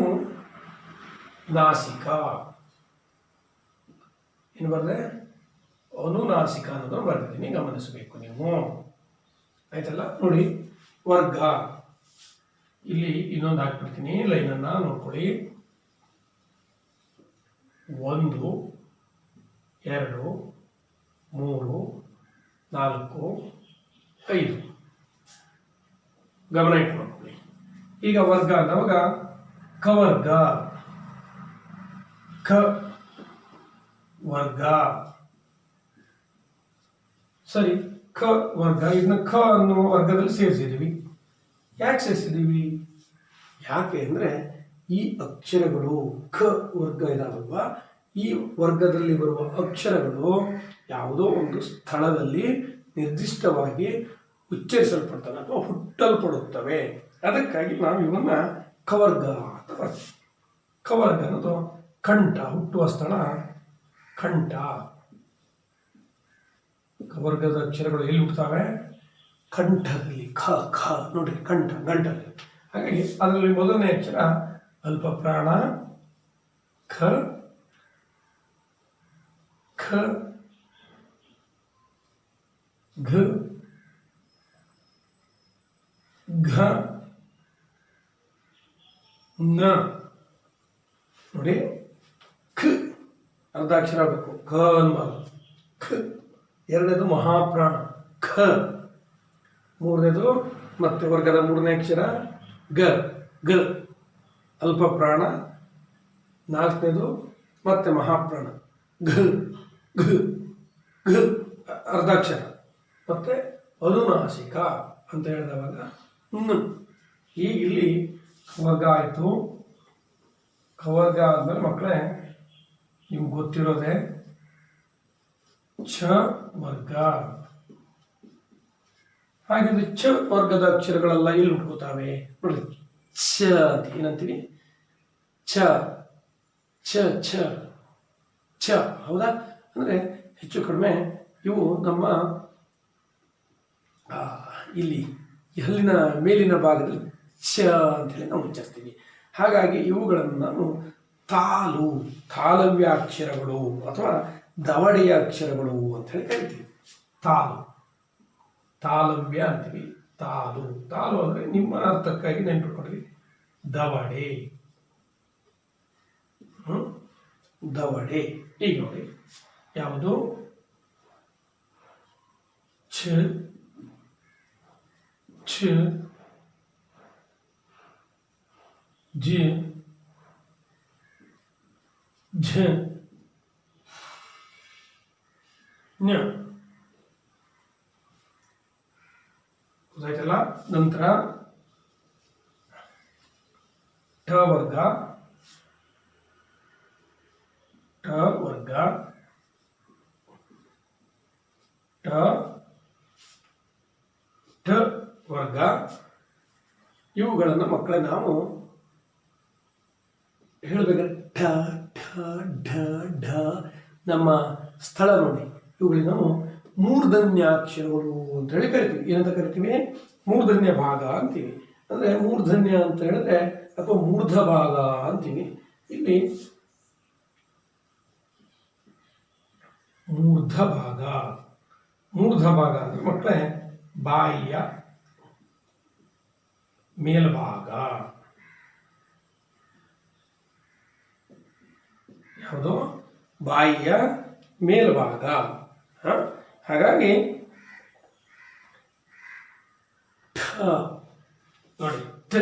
ನಾಸಿಕ. ಏನು ಬರದೆ? ಅನುನಾಸಿಕ ಅನ್ನೋದನ್ನು ಬರ್ತಿದ್ದೀನಿ, ಗಮನಿಸಬೇಕು ನೀವು. ಆಯ್ತಲ್ಲ. ನೋಡಿ, ವರ್ಗ ಇಲ್ಲಿ ಇನ್ನೊಂದು ಹಾಕ್ಬಿಡ್ತೀನಿ, ಲೈನನ್ನು ನೋಡ್ಕೊಳ್ಳಿ. 1 2 3 4 5 ಗಮನ ಇಟ್ಕೊಳ್ಳಿ. ಈಗ ವರ್ಗ ಅಂದವಾಗ ಕವರ್ಗ, ಕ ವರ್ಗ. ಸರಿ, ಕ ವರ್ಗ. ಇದನ್ನ ಕ ಅನ್ನುವ ವರ್ಗದಲ್ಲಿ ಸೇರಿಸಿದ್ದೀವಿ. ಯಾಕೆ ಸೇರಿಸಿದ್ದೀವಿ? ಯಾಕೆ ಅಂದರೆ ಈ ಅಕ್ಷರಗಳು ಕ ವರ್ಗ ಇದಾವಲ್ವಾ, ಈ ವರ್ಗದಲ್ಲಿ ಬರುವ ಅಕ್ಷರಗಳು ಯಾವುದೋ ಒಂದು ಸ್ಥಳದಲ್ಲಿ ನಿರ್ದಿಷ್ಟವಾಗಿ ಉಚ್ಚರಿಸಲ್ಪಡ್ತವೆ ಅಥವಾ ಹುಟ್ಟಲ್ಪಡುತ್ತವೆ. ಅದಕ್ಕಾಗಿ ನಾವು ಇವನ್ನ ಕವರ್ಗ ಅಂತ ಬರ್ತೀವಿ. ಕವರ್ಗ ಅನ್ನೋದು ಕಂಠ, ಹುಟ್ಟುವ ಸ್ಥಳ ಕಂಠ. ಕವರ್ಗದ ಅಕ್ಷರಗಳು ಎಲ್ಲಿ ಹುಟ್ಟುತ್ತವೆ? ಕಂಠದಲ್ಲಿ. ಖ ಖ ನೋಡ್ರಿ, ಕಂಠ, ಗಂಟಲ್ಲಿ. ಹಾಗಾಗಿ ಅದರಲ್ಲಿ ಮೊದಲನೇ ಅಕ್ಷರ ಅಲ್ಪ ಪ್ರಾಣ ಖ, ಖ ಘ ಘ ನ. ನೋಡಿ, ಖ ಅರ್ಧಾಕ್ಷರ ಆಗಬೇಕು, ಖ ಅನ್ಬಾರ್ದು. ಖ. ಎರಡನೇದು ಮಹಾಪ್ರಾಣ ಖ. ಮೂರನೇದು ಮತ್ತೆ ವರ್ಗದ ಮೂರನೇ ಅಕ್ಷರ ಗ, ಗ ಅಲ್ಪ ಪ್ರಾಣ. ನಾಲ್ಕನೇದು ಮತ್ತೆ ಮಹಾಪ್ರಾಣ ಘ, ಘ ಘ ಅರ್ಧಾಕ್ಷರ. ಮತ್ತೆ ಅನುನಾಸಿಕ ಅಂತ ಹೇಳಿದವಾಗ ಈಗ ಇಲ್ಲಿ ಕವರ್ಗ ಆಯಿತು. ಕವರ್ಗ ಆದ್ಮೇಲೆ ಮಕ್ಕಳೇ ನಿಮ್ಗೆ ಗೊತ್ತಿರೋದೆ ಛ ವರ್ಗ. ಹಾಗಿದ್ರೆ ಛ ವರ್ಗದ ಅಕ್ಷರಗಳೆಲ್ಲ ಎಲ್ಲಿ ಹುಟ್ಕೋತಾವೆ ನೋಡಿ. ಛ ಅಂತ ಏನಂತೀವಿ? ಛ ಛ ಛ ಛ. ಹೌದಾ? ಅಂದರೆ ಹೆಚ್ಚು ಕಡಿಮೆ ಇವು ನಮ್ಮ ಇಲ್ಲಿ ಹಲ್ಲಿನ ಮೇಲಿನ ಭಾಗದಲ್ಲಿ ಛ ಅಂತೇಳಿ ನಾವು ಉಚ್ಚರಿಸ್ತೀವಿ. ಹಾಗಾಗಿ ಇವುಗಳನ್ನು ನಾವು ತಾಲವ್ಯಾಕ್ಷರಗಳು ಅಥವಾ ದವಡೆಯ ಅಕ್ಷರಗಳು ಅಂತ ಹೇಳಿ ಕರಿತೀವಿ. ತಾಲವ್ಯ ಅಂತೀವಿ. ತಾಲು ಅಂದರೆ ನಿಮ್ಮ ಅರ್ಥಕ್ಕಾಗಿ ನೆನ್ಪಿಟ್ಕೊಡ್ರಿ, ದವಡೆ. ದವಡೆ. ಈಗ ನೋಡಿ, ಯಾವುದು? ಛ ಛ ಜ ಝ ಞ. ಗೊತ್ತಾಯ್ತಲ್ಲ? ನಂತರ ಠ ವರ್ಗ, ಠ ವರ್ಗ, ಠ ಠ ವರ್ಗ. ಇವುಗಳನ್ನು ಮಕ್ಕಳೇ ನಾವು ಹೇಳಬೇಕಾದ್ರೆ ಠ ಠ ಢ ಢ ನಮ್ಮ ಸ್ಥಳ ನೋಡಿ, ಇವುಗಳಿಗೆ ನಾವು ಮೂರ್ಧನ್ಯಾಕ್ಷರಗಳು ಅಂತ ಹೇಳಿ ಕರಿತೀವಿ. ಏನಂತ ಕರಿತೀವಿ? ಮೂರ್ಧನ್ಯ ಭಾಗ ಅಂತೀವಿ. ಅಂದರೆ ಮೂರ್ಧನ್ಯ ಅಂತ ಹೇಳಿದ್ರೆ ಅಥವಾ ಮೂರ್ಧ ಭಾಗ ಅಂತೀವಿ. ಇಲ್ಲಿ ಮೂರ್ಧ ಭಾಗ. ಮೂರ್ಧ ಭಾಗ ಅಂದ್ರೆ ಮಕ್ಕಳೇ ಬಾಯಿಯ ಮೇಲ್ಭಾಗ. ಯಾವುದು? ಬಾಯಿಯ ಮೇಲ್ಭಾಗ. ಹಾಗಾಗಿ ಠ ನೋಡಿ, ಠ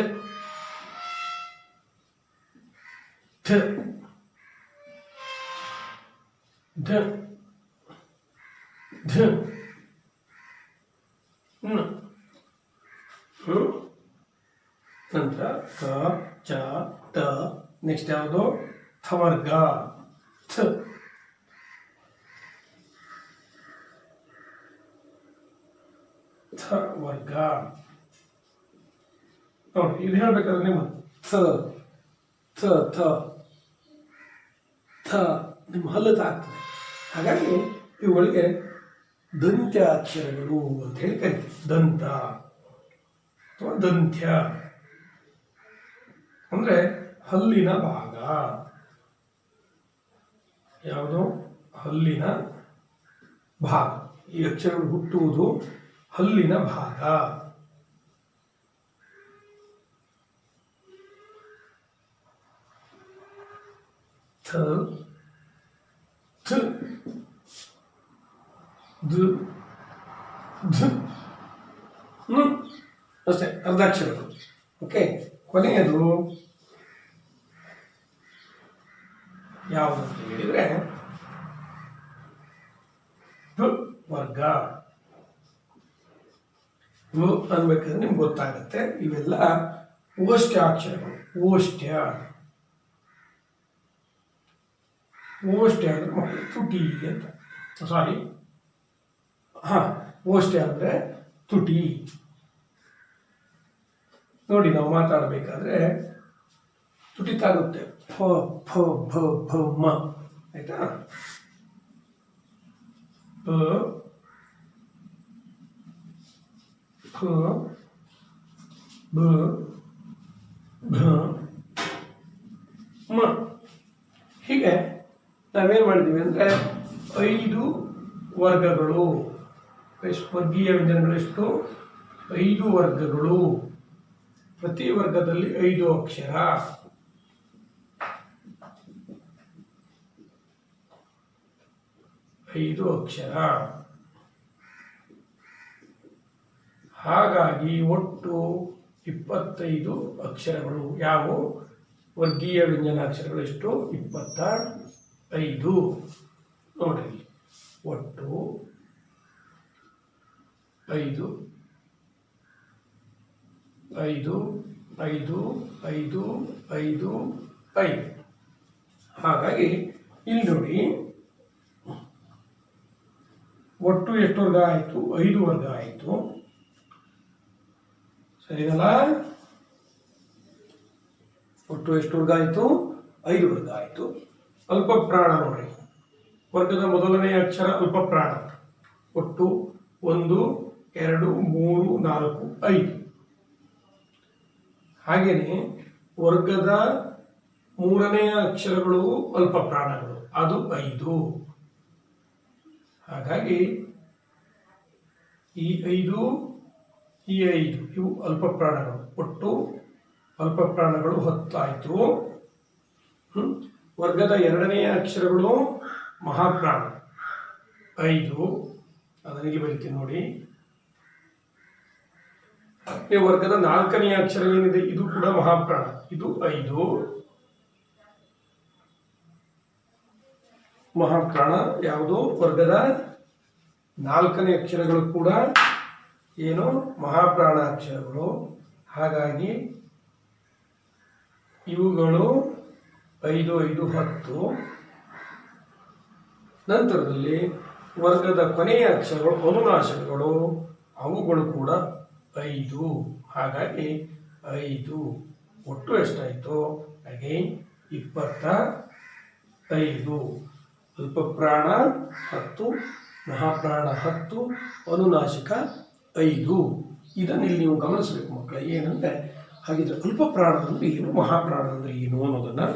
ಠ ಢ ಢ ನ. ನಂತರ ಕ ಚ ತ. ನೆಕ್ಸ್ಟ್ ಯಾವುದು? ಥ ವರ್ಗ. ಥ ಥ ವರ್ಗ. ನೋಡಿ, ಇದು ಹೇಳ್ಬೇಕಾದ್ರೆ ನಿಮ್ಮ ಥ ಥ ಥ ಥ ನಿಮ್ಮ ಹಲ್ಲು ತಾಗ್ತದೆ. ಹಾಗಾಗಿ ಇವುಗಳಿಗೆ ದಂತ್ಯ ಅಕ್ಷರಗಳು ಅಂತ ಹೇಳಿ ಕರಿತೀವಿ. ದಂತ ಅಥವಾ ದಂತ್ಯ ಅಂದರೆ ಹಲ್ಲಿನ ಭಾಗ. ಯಾವುದು? ಹಲ್ಲಿನ ಭಾಗ. ಈ ಅಕ್ಷರಗಳು ಹುಟ್ಟುವುದು ಹಲ್ಲಿನ ಭಾಗ. ಥ ಥ ಧ ಧ ಅಷ್ಟೇ ಅರ್ಧಾಕ್ಷರಗಳು. ಓಕೆ, ಕೊನೆಯದು ಯಾವುದು ಅಂತ ಹೇಳಿದರೆ ವರ್ಗ. ಅನ್ಬೇಕಾದ್ರೆ ನಿಮ್ಗೆ ಗೊತ್ತಾಗುತ್ತೆ. ಇವೆಲ್ಲ ಓಷ್ಟ್ಯ ಅಕ್ಷರಗಳು. ಓಷ್ಟ್ಯ ಅಂದ್ರೆ ಮಕ್ಕಳು ತುಟಿ ಅಂತ. ಸಾರಿ, ಓಷ್ಟ್ಯ ಅಂದರೆ ತುಟಿ. ನೋಡಿ, ನಾವು ಮಾತಾಡಬೇಕಾದ್ರೆ ತುಟಿ ತಾಗುತ್ತೆ. ಫ ಫ ಭ ಭ ಮ. ಆಯ್ತಾ? ಪ ಫ ಬ ಭ ಮ. ಹೀಗೆ ನಾವೇನು ಮಾಡಿದ್ದೀವಿ ಅಂದರೆ 5 ವರ್ಗಗಳು. ವರ್ಗೀಯ ವ್ಯಂಜನಗಳೆಷ್ಟು? 5 ವರ್ಗಗಳು. ಪ್ರತಿ ವರ್ಗದಲ್ಲಿ 5 ಅಕ್ಷರ. ಹಾಗಾಗಿ ಒಟ್ಟು 25 ಅಕ್ಷರಗಳು. ಯಾವುವು? ವರ್ಗೀಯ ವ್ಯಂಜನಾಕ್ಷರಗಳು ಎಷ್ಟು? 25. ನೋಡ್ರಿ, ಒಟ್ಟು 5 5 5 5 5 5. ಹಾಗಾಗಿ ಇಲ್ಲಿ ನೋಡಿ, ಒಟ್ಟು ಎಷ್ಟು ವರ್ಗ ಆಯಿತು? 5 ವರ್ಗ ಆಯಿತು. ಸರಿನಲ್ಲ? ಒಟ್ಟು ಎಷ್ಟು ವರ್ಗ ಆಯಿತು? 5 ವರ್ಗ ಆಯಿತು. ಅಲ್ಪ ಪ್ರಾಣ ನೋಡ್ರಿ, ವರ್ಗದ ಮೊದಲನೆಯ ಅಕ್ಷರ ಅಲ್ಪ ಪ್ರಾಣ. ಒಟ್ಟು 1 2 3 4 5. ಹಾಗೆಯೇ ವರ್ಗದ ಮೂರನೆಯ ಅಕ್ಷರಗಳು ಅಲ್ಪ ಪ್ರಾಣಗಳು, ಅದು 5. ಹಾಗಾಗಿ ಈ 5 ಈ 5 ಇವು ಅಲ್ಪ ಪ್ರಾಣಗಳು. ಒಟ್ಟು ಅಲ್ಪ ಪ್ರಾಣಗಳು 10 ಆಯಿತು. ವರ್ಗದ ಎರಡನೆಯ ಅಕ್ಷರಗಳು ಮಹಾಪ್ರಾಣ 5. ಅದನ್ನ ಇಲ್ಲಿ ಬರೀತೀನಿ ನೋಡಿ. ವರ್ಗದ 4ನೆಯ ಅಕ್ಷರ ಏನಿದೆ ಇದು ಕೂಡ ಮಹಾಪ್ರಾಣ, ಇದು 5. ಮಹಾಪ್ರಾಣ ಯಾವುದು? ವರ್ಗದ 4ನೇ ಅಕ್ಷರಗಳು ಕೂಡ ಏನು? ಮಹಾಪ್ರಾಣ ಅಕ್ಷರಗಳು. ಹಾಗಾಗಿ ಇವುಗಳು 5 5 10. ನಂತರದಲ್ಲಿ ವರ್ಗದ ಕೊನೆಯ ಅಕ್ಷರಗಳು ಅನುನಾಸಿಕಗಳು, ಅವುಗಳು ಕೂಡ 5. ಹಾಗಾಗಿ 5 ಒಟ್ಟು ಎಷ್ಟಾಯಿತು? ಹಾಗೆ 25. ಅಲ್ಪ ಪ್ರಾಣ 10, ಮಹಾಪ್ರಾಣ 10, ಅನುನಾಸಿಕ 5. ಇದನ್ನು ಇಲ್ಲಿ ನೀವು ಗಮನಿಸಬೇಕು ಮಕ್ಕಳ. ಏನಂದರೆ, ಹಾಗಿದ್ರೆ ಅಲ್ಪ ಪ್ರಾಣ ಅಂದರೆ ಏನು, ಮಹಾಪ್ರಾಣ ಅಂದರೆ ಏನು ಅನ್ನೋದನ್ನು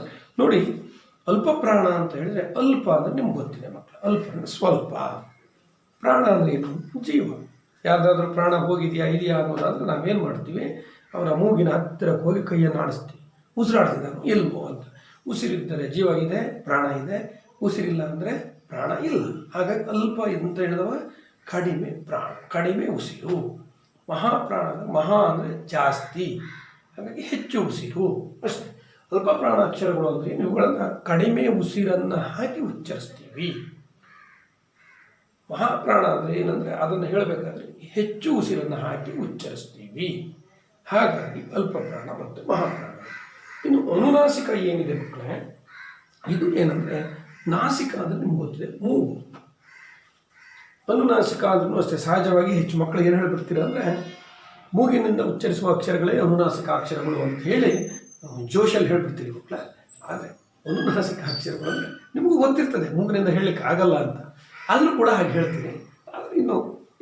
ನೋಡಿ. ಅಲ್ಪ ಪ್ರಾಣ ಅಂತ ಹೇಳಿದರೆ, ಅಲ್ಪ ಅಂದರೆ ನಿಮ್ಗೆ ಗೊತ್ತಿದೆ ಮಕ್ಕಳ. ಅಲ್ಪ ಅಂದರೆ ಸ್ವಲ್ಪ. ಪ್ರಾಣ ಅಂದರೆ ಏನು? ಜೀವ. ಯಾರ್ದಾದ್ರೂ ಪ್ರಾಣ ಹೋಗಿದೆಯಾ ಇದೆಯಾ ಅನ್ನೋದಾದ್ರೆ ನಾವೇನು ಮಾಡ್ತೀವಿ? ಅವರ ಮೂಗಿನ ಹತ್ತಿರಕ್ಕೆ ಹೋಗಿ ಕೈಯನ್ನು ಆಡಿಸ್ತೀವಿ. ಉಸಿರಾಡ್ತಿದ್ದಾನು ಇಲ್ವೋ ಅಂತ. ಉಸಿರಿದ್ದರೆ ಜೀವ ಇದೆ, ಪ್ರಾಣ ಇದೆ. ಉಸಿರಿಲ್ಲ ಅಂದರೆ ಪ್ರಾಣ ಇಲ್ಲ. ಹಾಗಾಗಿ ಅಲ್ಪ ಅಂತ ಹೇಳಿದವ ಕಡಿಮೆ ಪ್ರಾಣ, ಕಡಿಮೆ ಉಸಿರು. ಮಹಾಪ್ರಾಣ, ಮಹಾ ಅಂದರೆ ಜಾಸ್ತಿ, ಹಾಗಾಗಿ ಹೆಚ್ಚು ಉಸಿರು ಅಷ್ಟೇ. ಅಲ್ಪ ಪ್ರಾಣ ಅಕ್ಷರಗಳು ಅಂದರೆ ಇವುಗಳನ್ನು ಕಡಿಮೆ ಉಸಿರನ್ನು ಹಾಕಿ ಉಚ್ಚರಿಸ್ತೀವಿ. ಮಹಾಪ್ರಾಣ ಅಂದರೆ ಏನಂದರೆ ಅದನ್ನು ಹೇಳಬೇಕಾದ್ರೆ ಹೆಚ್ಚು ಉಸಿರನ್ನು ಹಾಕಿ ಉಚ್ಚರಿಸ್ತೀವಿ. ಹಾಗಾಗಿ ಅಲ್ಪ ಪ್ರಾಣ ಮತ್ತು ಮಹಾಪ್ರಾಣ. ಇನ್ನು ಅನುನಾಸಿಕ ಏನಿದೆ ಮಕ್ಕಳೇ, ಇದು ಏನಂದರೆ ನಾಸಿಕ ಅಂದರೆ ನಿಮ್ಗೆ ಗೊತ್ತಿದೆ, ಮೂಗು. ಅನುನಾಸಿಕ ಅಂದ್ರೂ ಅಷ್ಟೇ ಸಹಜವಾಗಿ ಹೆಚ್ಚು ಮಕ್ಕಳು ಏನು ಹೇಳ್ಬಿಡ್ತೀರ ಅಂದರೆ, ಮೂಗಿನಿಂದ ಉಚ್ಚರಿಸುವ ಅಕ್ಷರಗಳೇ ಅನುನಾಸಿಕ ಅಕ್ಷರಗಳು ಅಂತ ಹೇಳಿ ಜೋಶಲ್ಲಿ ಹೇಳ್ಬಿಡ್ತೀರಿ ಮಕ್ಕಳ. ಆದರೆ ಅನುನಾಸಿಕ ಅಕ್ಷರಗಳು ಅಂದರೆ ನಿಮಗೂ ಗೊತ್ತಿರ್ತದೆ, ಮೂಗಿನಿಂದ ಹೇಳಲಿಕ್ಕೆ ಆಗಲ್ಲ ಅಂತ. ಆದರೂ ಕೂಡ ಹಾಗೆ ಹೇಳ್ತೀನಿ. ಆದರೆ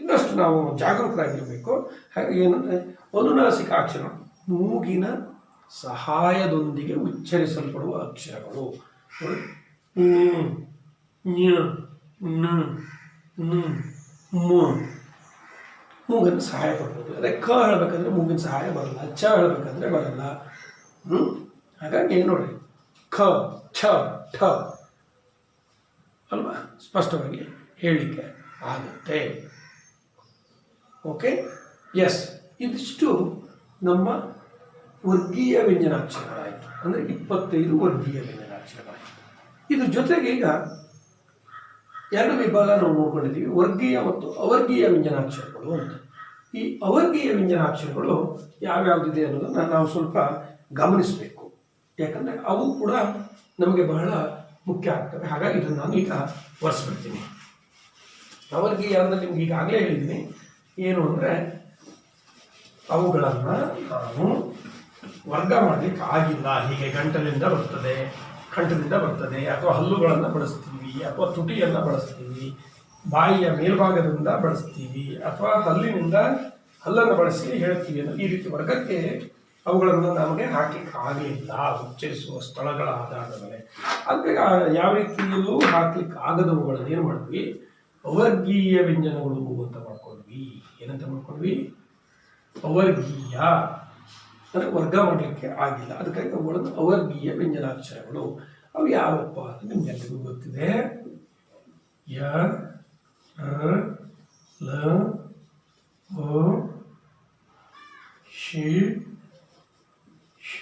ಇನ್ನಷ್ಟು ನಾವು ಜಾಗರೂಕರಾಗಿರಬೇಕು. ಹಾಗೆ ಏನಂದರೆ ಅನುನಾಸಿಕ ಅಕ್ಷರಗಳು ಮೂಗಿನ ಸಹಾಯದೊಂದಿಗೆ ಉಚ್ಚರಿಸಲ್ಪಡುವ ಅಕ್ಷರಗಳು. ಞ ಞ ಮು ಮೂಗನ್ನು ಸಹಾಯ ಪಡ್ಬೋದು. ಅದೇ ಕ ಹೇಳಬೇಕಂದ್ರೆ ಮೂಗಿನ ಸಹಾಯ ಬರಲ್ಲ, ಚ ಹೇಳಬೇಕಂದ್ರೆ ಬರಲ್ಲ. ಹಾಗಾಗಿ ನೋಡ್ರಿ ಖ ಛ ಠ ಅಲ್ವಾ, ಸ್ಪಷ್ಟವಾಗಿ ಹೇಳಲಿಕ್ಕೆ ಆಗುತ್ತೆ. ಓಕೆ, ಎಸ್, ಇದಿಷ್ಟು ನಮ್ಮ ವರ್ಗೀಯ ವ್ಯಂಜನಾಕ್ಷರಗಳಾಯಿತು. ಅಂದರೆ 25 ವರ್ಗೀಯ ವ್ಯಂಜನಾಕ್ಷರಗಳಾಯಿತು. ಇದ್ರ ಜೊತೆಗೆ ಈಗ 2 ವಿಭಾಗ ನಾವು ನೋಡ್ಕೊಂಡಿದ್ದೀವಿ, ವರ್ಗೀಯ ಮತ್ತು ಅವರ್ಗೀಯ ವ್ಯಂಜನಾಕ್ಷರಗಳು ಅಂತ. ಈ ಅವರ್ಗೀಯ ವ್ಯಂಜನಾಕ್ಷರಗಳು ಯಾವ್ಯಾವುದಿದೆ ಅನ್ನೋದನ್ನು ನಾವು ಸ್ವಲ್ಪ ಗಮನಿಸಬೇಕು. ಯಾಕಂದರೆ ಅವು ಕೂಡ ನಮಗೆ ಬಹಳ ಮುಖ್ಯ ಆಗ್ತವೆ. ಹಾಗಾಗಿ ಇದನ್ನು ನಾನು ಈಗ ಒರೆಸ್ಬಿಡ್ತೀನಿ. ಅವರ್ಗೀಯ ಅಂದರೆ ನಿಮ್ಗೆ ಈಗಾಗಲೇ ಹೇಳಿದ್ದೀನಿ ಏನು ಅಂದರೆ, ಅವುಗಳನ್ನು ನಾವು ವರ್ಗ ಮಾಡಲಿಕ್ಕೆ ಆಗಿಲ್ಲ. ಹೀಗೆ ಗಂಟಲಿಂದ ಬರ್ತದೆ, ಕಂಠದಿಂದ ಬರ್ತದೆ, ಅಥವಾ ಹಲ್ಲುಗಳನ್ನು ಬಳಸ್ತೀವಿ, ಅಥವಾ ತುಟಿಯನ್ನು ಬಳಸ್ತೀವಿ, ಬಾಯಿಯ ಮೇಲ್ಭಾಗದಿಂದ ಬಳಸ್ತೀವಿ, ಅಥವಾ ಹಲ್ಲನ್ನು ಬಳಸಿ ಹೇಳ್ತೀವಿ ಅನ್ನೋ ಈ ರೀತಿ ವರ್ಗಕ್ಕೆ ಅವುಗಳನ್ನು ನಮಗೆ ಹಾಕಲಿಕ್ಕೆ ಆಗಲಿಲ್ಲ ಉಚ್ಚರಿಸುವ ಸ್ಥಳಗಳ ಆಧಾರದ ಮೇಲೆ. ಅದಕ್ಕೆ ಯಾವ ರೀತಿಯಲ್ಲೂ ಹಾಕ್ಲಿಕ್ಕೆ ಆಗದವುಗಳನ್ನು ಏನು ಮಾಡಿದ್ವಿ, ಅವರ್ಗೀಯ ವ್ಯಂಜನಗಳು ಅಂತ ಮಾಡ್ಕೊಂಡ್ವಿ. ಏನಂತ ಮಾಡ್ಕೊಂಡ್ವಿ, ಅವರ್ಗೀಯ ಅಂದರೆ ವರ್ಗ ಮಾಡಲಿಕ್ಕೆ ಆಗಿಲ್ಲ, ಅದಕ್ಕಾಗಿ ಅವುಗಳನ್ನು ಅವರ್ಗೀಯ ವ್ಯಂಜನಾಕ್ಷರಗಳು. ಅವು ಯಾವಪ್ಪ ಅಂತ ನಿಮ್ಗೆಲ್ಲರಿಗೂ ಗೊತ್ತಿದೆ. ಯ, ರ, ಲ, ವ, ಶಿ, ಶ,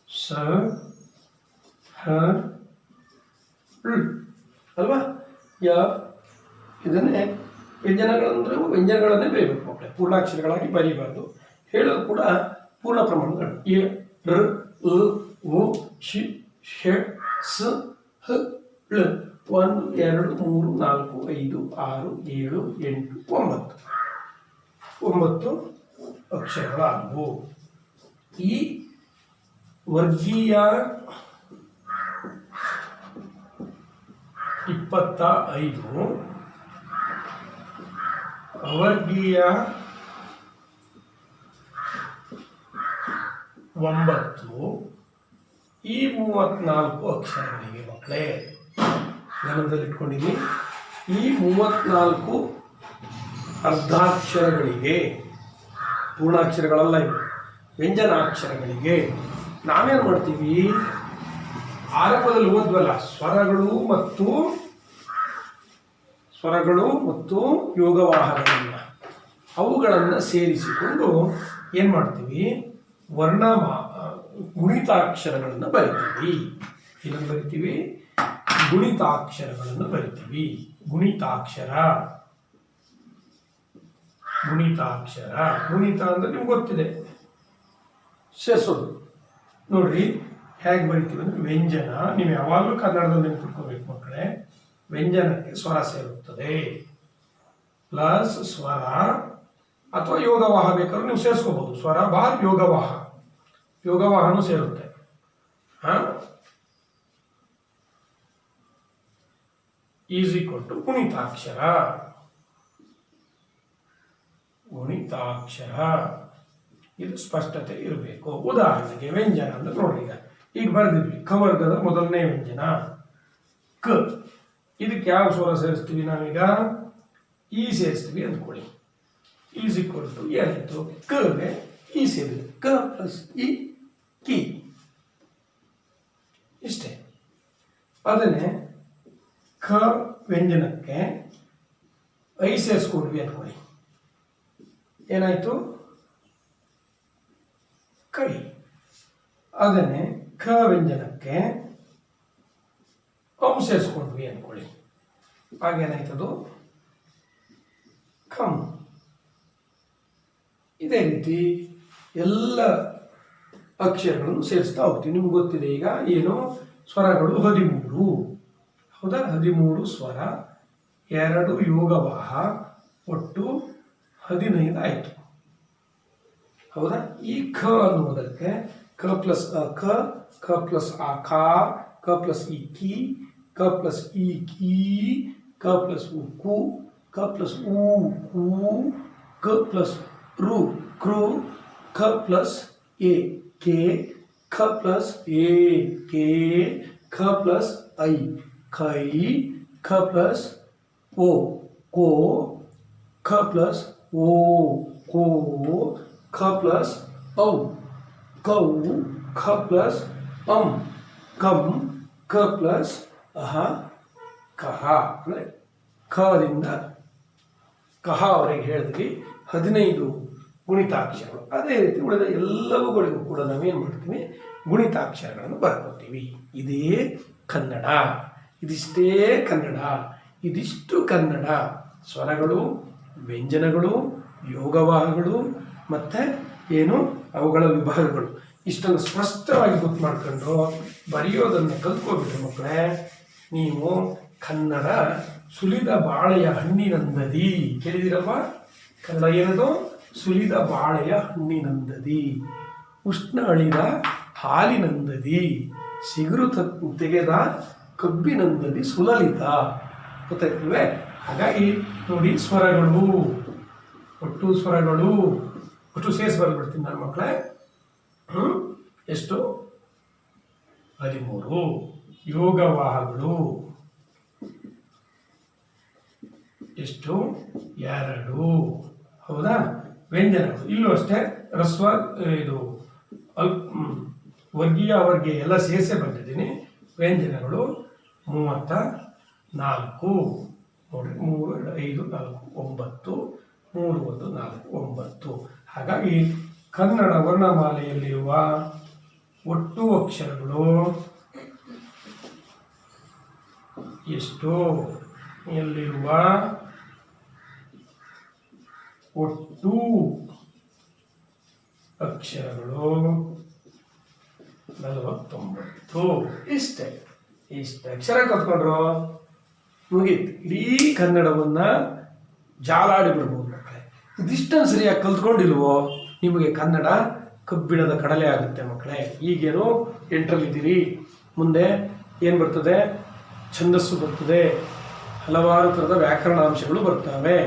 ಸ, ಹ, ಳ್ ಅಲ್ವಾ. ಯ ಇದನ್ನೇ ವ್ಯಂಜನಗಳಂದ್ರೆ ವ್ಯಂಜನಗಳನ್ನೇ ಬರೀಬೇಕು ಮಕ್ಕಳೇ, ಪೂರ್ಣಾಕ್ಷರಗಳಾಗಿ ಬರೀಬಾರ್ದು. ಹೇಳೋದು ಕೂಡ ಪೂರ್ಣ ಪ್ರಮಾಣಗಳು. ಎ, ರ, ಅ, ಉ, ಶಿ, ಶ, ಸ, ಹ, ಳ. 1 2 3 4 5 6 7 8 9 ಅಕ್ಷರಗಳಾದವು. ಈ ವರ್ಗೀಯ 25, ಅವರ್ಗೀಯ 9, ಈ 34 ಅಕ್ಷರಗಳಿಗೆ ಮಕ್ಕಳೇ ಗಮನದಲ್ಲಿಟ್ಕೊಂಡಿದ್ದೀನಿ. ಈ 34 ಅರ್ಧಾಕ್ಷರಗಳಿಗೆ, ಪೂರ್ಣಾಕ್ಷರಗಳಲ್ಲ ಇವು, ವ್ಯಂಜನಾಕ್ಷರಗಳಿಗೆ ನಾವೇನು ಮಾಡ್ತೀವಿ, ಆರಂಭದಲ್ಲಿ ಓದ್ವಲ್ಲ ಸ್ವರಗಳು ಮತ್ತು ಯೋಗವಾಹಗಳನ್ನು, ಅವುಗಳನ್ನು ಸೇರಿಸಿಕೊಂಡು ಏನು ಮಾಡ್ತೀವಿ, ಗುಣಿತಾಕ್ಷರಗಳನ್ನು ಬರಿತೀವಿ. ಏನನ್ನು ಬರಿತೀವಿ, ಗುಣಿತಾಕ್ಷರಗಳನ್ನು ಬರಿತೀವಿ. ಗುಣಿತಾಕ್ಷರ ಗುಣಿತ ಅಂದರೆ ನಿಮ್ಗೆ ಗೊತ್ತಿದೆ, ಸೇರಿಸೋದು. ನೋಡ್ರಿ ಹೇಗೆ ಬರಿತೀವಿ ಅಂದರೆ, ವ್ಯಂಜನ, ನೀವು ಯಾವಾಗಲೂ ಕನ್ನಡದಲ್ಲಿ ನೆನಪಿಟ್ಕೋಬೇಕು ಮಕ್ಕಳೇ, ವ್ಯಂಜನಕ್ಕೆ ಸ್ವರ ಸೇರುತ್ತದೆ ಪ್ಲಸ್ ಸ್ವರ ಅಥವಾ ಯೋಗವಾಹ ಬೇಕಾದ್ರೂ ನೀವು ಸೇರಿಸ್ಕೋಬಹುದು. ಸ್ವರ ಬಾರ್ ಯೋಗವಾಹನೂ ಸೇರುತ್ತೆ. ಈಸ್ ಈಕ್ವಲ್ ಟು ಗುಣಿತಾಕ್ಷರ. ಇದು ಸ್ಪಷ್ಟತೆ ಇರಬೇಕು. ಉದಾಹರಣೆಗೆ ವ್ಯಂಜನ ಅಂದ್ರೆ ನೋಡ್ರಿ, ಈಗ ಬರೆದಿದ್ವಿ ಖವರ್ಗದ ಮೊದಲನೇ ವ್ಯಂಜನ ಕ. ಇದಕ್ಕೆ ಯಾವ ಸ್ವರ ಸೇರಿಸ್ತೀವಿ ನಾವೀಗ, ಈ ಸೇರಿಸ್ತೀವಿ ಅಂದ್ಕೊಳ್ಳಿ. ಈಸ್ ಈಕ್ವಲ್ ಟು ಏನಾಯಿತು, ಕಗೆ ಈ ಸೇರಿದೆ, ಕ ಪ್ಲಸ್ ಇ ಕಿ, ಇಷ್ಟೇ. ಅದನ್ನೇ ಖ ವ್ಯಂಜನಕ್ಕೆ ಐ ಸೇರಿಸ್ಕೊಂಡ್ವಿ ಅಂದ್ಕೊಳ್ಳಿ, ಏನಾಯಿತು, ಕೈ. ಅದನ್ನೇ ಖ ವ್ಯಂಜನಕ್ಕೆ ಸೇರಿಸ್ಕೊಂಡ್ವಿ ಅಂದ್ಕೊಳ್ಳಿ, ಹಾಗೇನಾಯ್ತದು, ಖಂ. ಇದೇ ರೀತಿ ಎಲ್ಲ ಅಕ್ಷರಗಳನ್ನು ಸೇರಿಸ್ತಾ ಹೋಗ್ತೀವಿ. ನಿಮ್ಗೆ ಗೊತ್ತಿದೆ ಈಗ ಏನು, ಸ್ವರಗಳು 13, ಹೌದಾ, 13 ಸ್ವರ, 2 ಯೋಗವಾಹ, ಒಟ್ಟು 15 ಆಯಿತು, ಹೌದಾ. ಈ ಖ ಅನ್ನುವುದಕ್ಕೆ ಕ ಪ್ಲಸ್ ಅ ಖ, ಕ ಪ್ಲಸ್ ಆ ಖಾ, ಕ ಪ್ಲಸ್ ಇ ಕಿ, ಕ ಪ್ಲಸ್ ಇ ಕಿ, ಕ ಪ್ಲಸ್ ಉ ಕು, ಕ ಪ್ಲಸ್ ಉ ಕು, ಕ ಪ್ಲಸ್ ರು ಕ್ರು, ಖ ಪ್ಲಸ್ ಎ ಕೆ, ಖ ಪ್ಲಸ್ ಎ ಕೆ, ಖ ಪ್ಲಸ್ ಐ ಖೈ, ಖ ಪ್ಲಸ್ ಓ ಕೋ ಖ ಪ್ಲಸ್ ಓ ಕೋ ಖ ಪ್ಲಸ್ ಔ ಕೌ ಖ ಪ್ಲಸ್ ಕಂ ಕ ಪ್ಲಸ್ ಅಹ ಕಹ ಅಂದರೆ ಖದಿಂದ ಕಹವರೆಗೆ ಹೇಳಿದ್ವಿ 15 ಗುಣಿತಾಕ್ಷರಗಳು. ಅದೇ ರೀತಿ ಉಳಿದ ಎಲ್ಲವುಗಳಿಗೂ ಕೂಡ ನಾವೇನು ಮಾಡ್ತೀವಿ, ಗುಣಿತಾಕ್ಷರಗಳನ್ನು ಬರ್ಕೊತೀವಿ. ಇದೇ ಕನ್ನಡ, ಇದಿಷ್ಟೇ ಕನ್ನಡ, ಇದಿಷ್ಟು ಕನ್ನಡ. ಸ್ವರಗಳು, ವ್ಯಂಜನಗಳು, ಯೋಗವಾಹಗಳು ಮತ್ತು ಏನು ಅವುಗಳ ವಿಭಾಗಗಳು ಇಷ್ಟನ್ನು ಸ್ಪಷ್ಟವಾಗಿ ಗೊತ್ತು ಮಾಡ್ಕೊಂಡು ಬರೆಯೋದನ್ನು ಕಲ್ತ್ಕೊಬಿಟ್ರೆ ಮಕ್ಕಳೇ, ನೀವು ಕನ್ನಡ ಸುಲಿದ ಬಾಳೆಯ ಹಣ್ಣಿನಂದದಿ. ಕೇಳಿದಿರಲ್ವಾ? ಕನ್ನಡ ಏನದು? ಸುಲಿದ ಬಾಳೆಯ ಹಣ್ಣಿನಂದದಿ, ಉಷ್ಣ ಅಳಿದ ಹಾಲಿನಂದದಿ, ಸಿಗುರು ತೆಗೆದ ಕಬ್ಬಿನಂದದಿ ಸುಲಲಿತ. ಗೊತ್ತಾಯ್ತಲ್ವೇ? ಹಾಗಾಗಿ ನೋಡಿ, ಸ್ವರಗಳು, ಒಟ್ಟು ಸ್ವರಗಳು ಒಟ್ಟು ಸೇರಿಸಿ ಬರ್ಬಿಡ್ತೀನಿ ನನ್ನ ಮಕ್ಕಳೇ. ಎಷ್ಟು? 13. ಯೋಗವಾಹಗಳು ಎಷ್ಟು? 2. ಹೌದಾ? ವ್ಯಂಜನಗಳು ಇಲ್ಲೂ ಅಷ್ಟೇ, ರಸ್ವ ಇದು ವರ್ಗೀಯ ಅವರ್ಗೀಯ ಎಲ್ಲ ಸೇರಿಸೇ ಬಂದಿದ್ದೀನಿ. ವ್ಯಂಜನಗಳು 34. ನೋಡಿರಿ, 3, 2, 5, 4, 9, 3, 1, 4, 9. ಹಾಗಾಗಿ ಕನ್ನಡ ವರ್ಣಮಾಲೆಯಲ್ಲಿರುವ ಒಟ್ಟು ಅಕ್ಷರಗಳು ಎಷ್ಟು? ಎಲ್ಲಿರುವ ಒಟ್ಟು ಅಕ್ಷರಗಳು 49. ಇಷ್ಟೇ ಅಕ್ಷರ ಕಲ್ತ್ಕೊಂಡ್ರು ಮುಗೀತು. ಇಡೀ ಕನ್ನಡವನ್ನು ಜಾಲಾಡಿ ಬಿಡ್ಬೋದು ಮಕ್ಕಳೇ. ಇದಿಷ್ಟನ್ನು ಸರಿಯಾಗಿ ಕಲ್ತ್ಕೊಂಡಿಲ್ವೋ ನಿಮಗೆ ಕನ್ನಡ ಕಬ್ಬಿಣದ ಕಡಲೆ ಆಗುತ್ತೆ ಮಕ್ಕಳೇ. ಈಗೇನು 8ರಲ್ಲಿದ್ದೀರಿ, ಮುಂದೆ ಏನು ಬರ್ತದೆ? ಛಂದಸ್ಸು ಬರ್ತದೆ, ಹಲವಾರು ಥರದ ವ್ಯಾಕರಣಾಂಶಗಳು ಬರ್ತವೆ.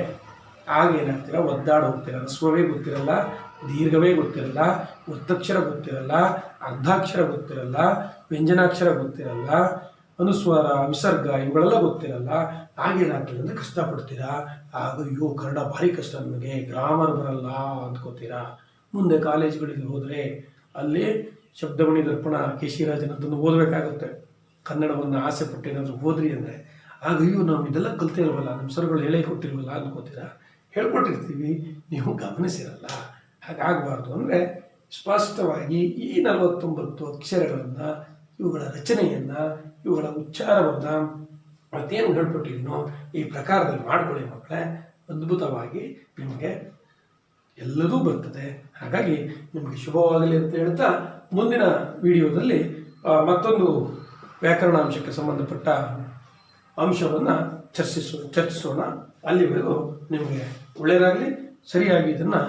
ಆಗ ಏನಾಗ್ತೀರ? ಒದ್ದಾಡಿ ಹೋಗ್ತೀರ. ರಸ್ವವೇ ಗೊತ್ತಿರಲ್ಲ, ದೀರ್ಘವೇ ಗೊತ್ತಿರಲ್ಲ, ಒತ್ತಕ್ಷರ ಗೊತ್ತಿರಲ್ಲ, ಅರ್ಧಾಕ್ಷರ ಗೊತ್ತಿರಲ್ಲ, ವ್ಯಂಜನಾಕ್ಷರ ಗೊತ್ತಿರಲ್ಲ, ಅನುಸ್ವಾರ, ವಿಸರ್ಗ ಇವುಗಳೆಲ್ಲ ಗೊತ್ತಿರಲ್ಲ. ಆಗೇನಾಗ್ತದೆ ಅಂದರೆ ಕಷ್ಟಪಡ್ತೀರಾ. ಆಗ ಅಯ್ಯೋ ಕನ್ನಡ ಭಾರಿ ಕಷ್ಟ, ನಮಗೆ ಗ್ರಾಮರ್ ಬರಲ್ಲ ಅಂದ್ಕೋತೀರಾ. ಮುಂದೆ ಕಾಲೇಜ್ಗಳಿಗೆ ಹೋದರೆ ಅಲ್ಲಿ ಶಬ್ದಮಣಿ ದರ್ಪಣ ಕೇಶಿರಾಜನದ್ದನ್ನು ಓದಬೇಕಾಗುತ್ತೆ. ಕನ್ನಡವನ್ನು ಆಸೆ ಪಟ್ಟು ಏನಾದರೂ ಹೋದ್ರಿ ಅಂದರೆ ಆಗ ಅಯ್ಯೋ ನಾವು ಇದೆಲ್ಲ ಕಲ್ತೇ ಇಲ್ವಲ್ಲ, ನಮ್ಮ ಸರ್ಗಳು ಹೇಳೇ ಕೊಟ್ಟಿಲ್ವಲ್ಲ ಅಂದ್ಕೋತೀರಾ. ಹೇಳ್ಕೊಟ್ಟಿರ್ತೀವಿ, ನೀವು ಗಮನಿಸಿರಲ್ಲ. ಹಾಗಾಗಬಾರ್ದು ಅಂದರೆ ಸ್ಪಷ್ಟವಾಗಿ ಈ 49 ಅಕ್ಷರಗಳನ್ನು, ಇವುಗಳ ರಚನೆಯನ್ನು, ಇವುಗಳ ಉಚ್ಚಾರವನ್ನು ಮತ್ತೇನು ಹೇಳ್ಕೊಟ್ಟಿದ್ದೀನೋ ಈ ಪ್ರಕಾರದಲ್ಲಿ ಮಾಡ್ಕೊಳ್ಳಿ ಮಕ್ಕಳೇ. ಅದ್ಭುತವಾಗಿ ನಿಮಗೆ ಎಲ್ಲದೂ ಬರ್ತದೆ. ಹಾಗಾಗಿ ನಿಮಗೆ ಶುಭವಾಗಲಿ ಅಂತ ಹೇಳ್ತಾ ಮುಂದಿನ ವಿಡಿಯೋದಲ್ಲಿ ಮತ್ತೊಂದು ವ್ಯಾಕರಣಾಂಶಕ್ಕೆ ಸಂಬಂಧಪಟ್ಟ ಅಂಶವನ್ನು ಚರ್ಚಿಸೋಣ. ಅಲ್ಲಿವರೆಗೂ ನಿಮಗೆ ಒಳ್ಳೆಯದಾಗಲಿ. ಸರಿಯಾಗಿ ಇದನ್ನು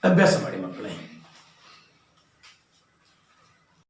ಅಭ್ಯಾಸ ಮಾಡಿ ಮಕ್ಕಳೇ.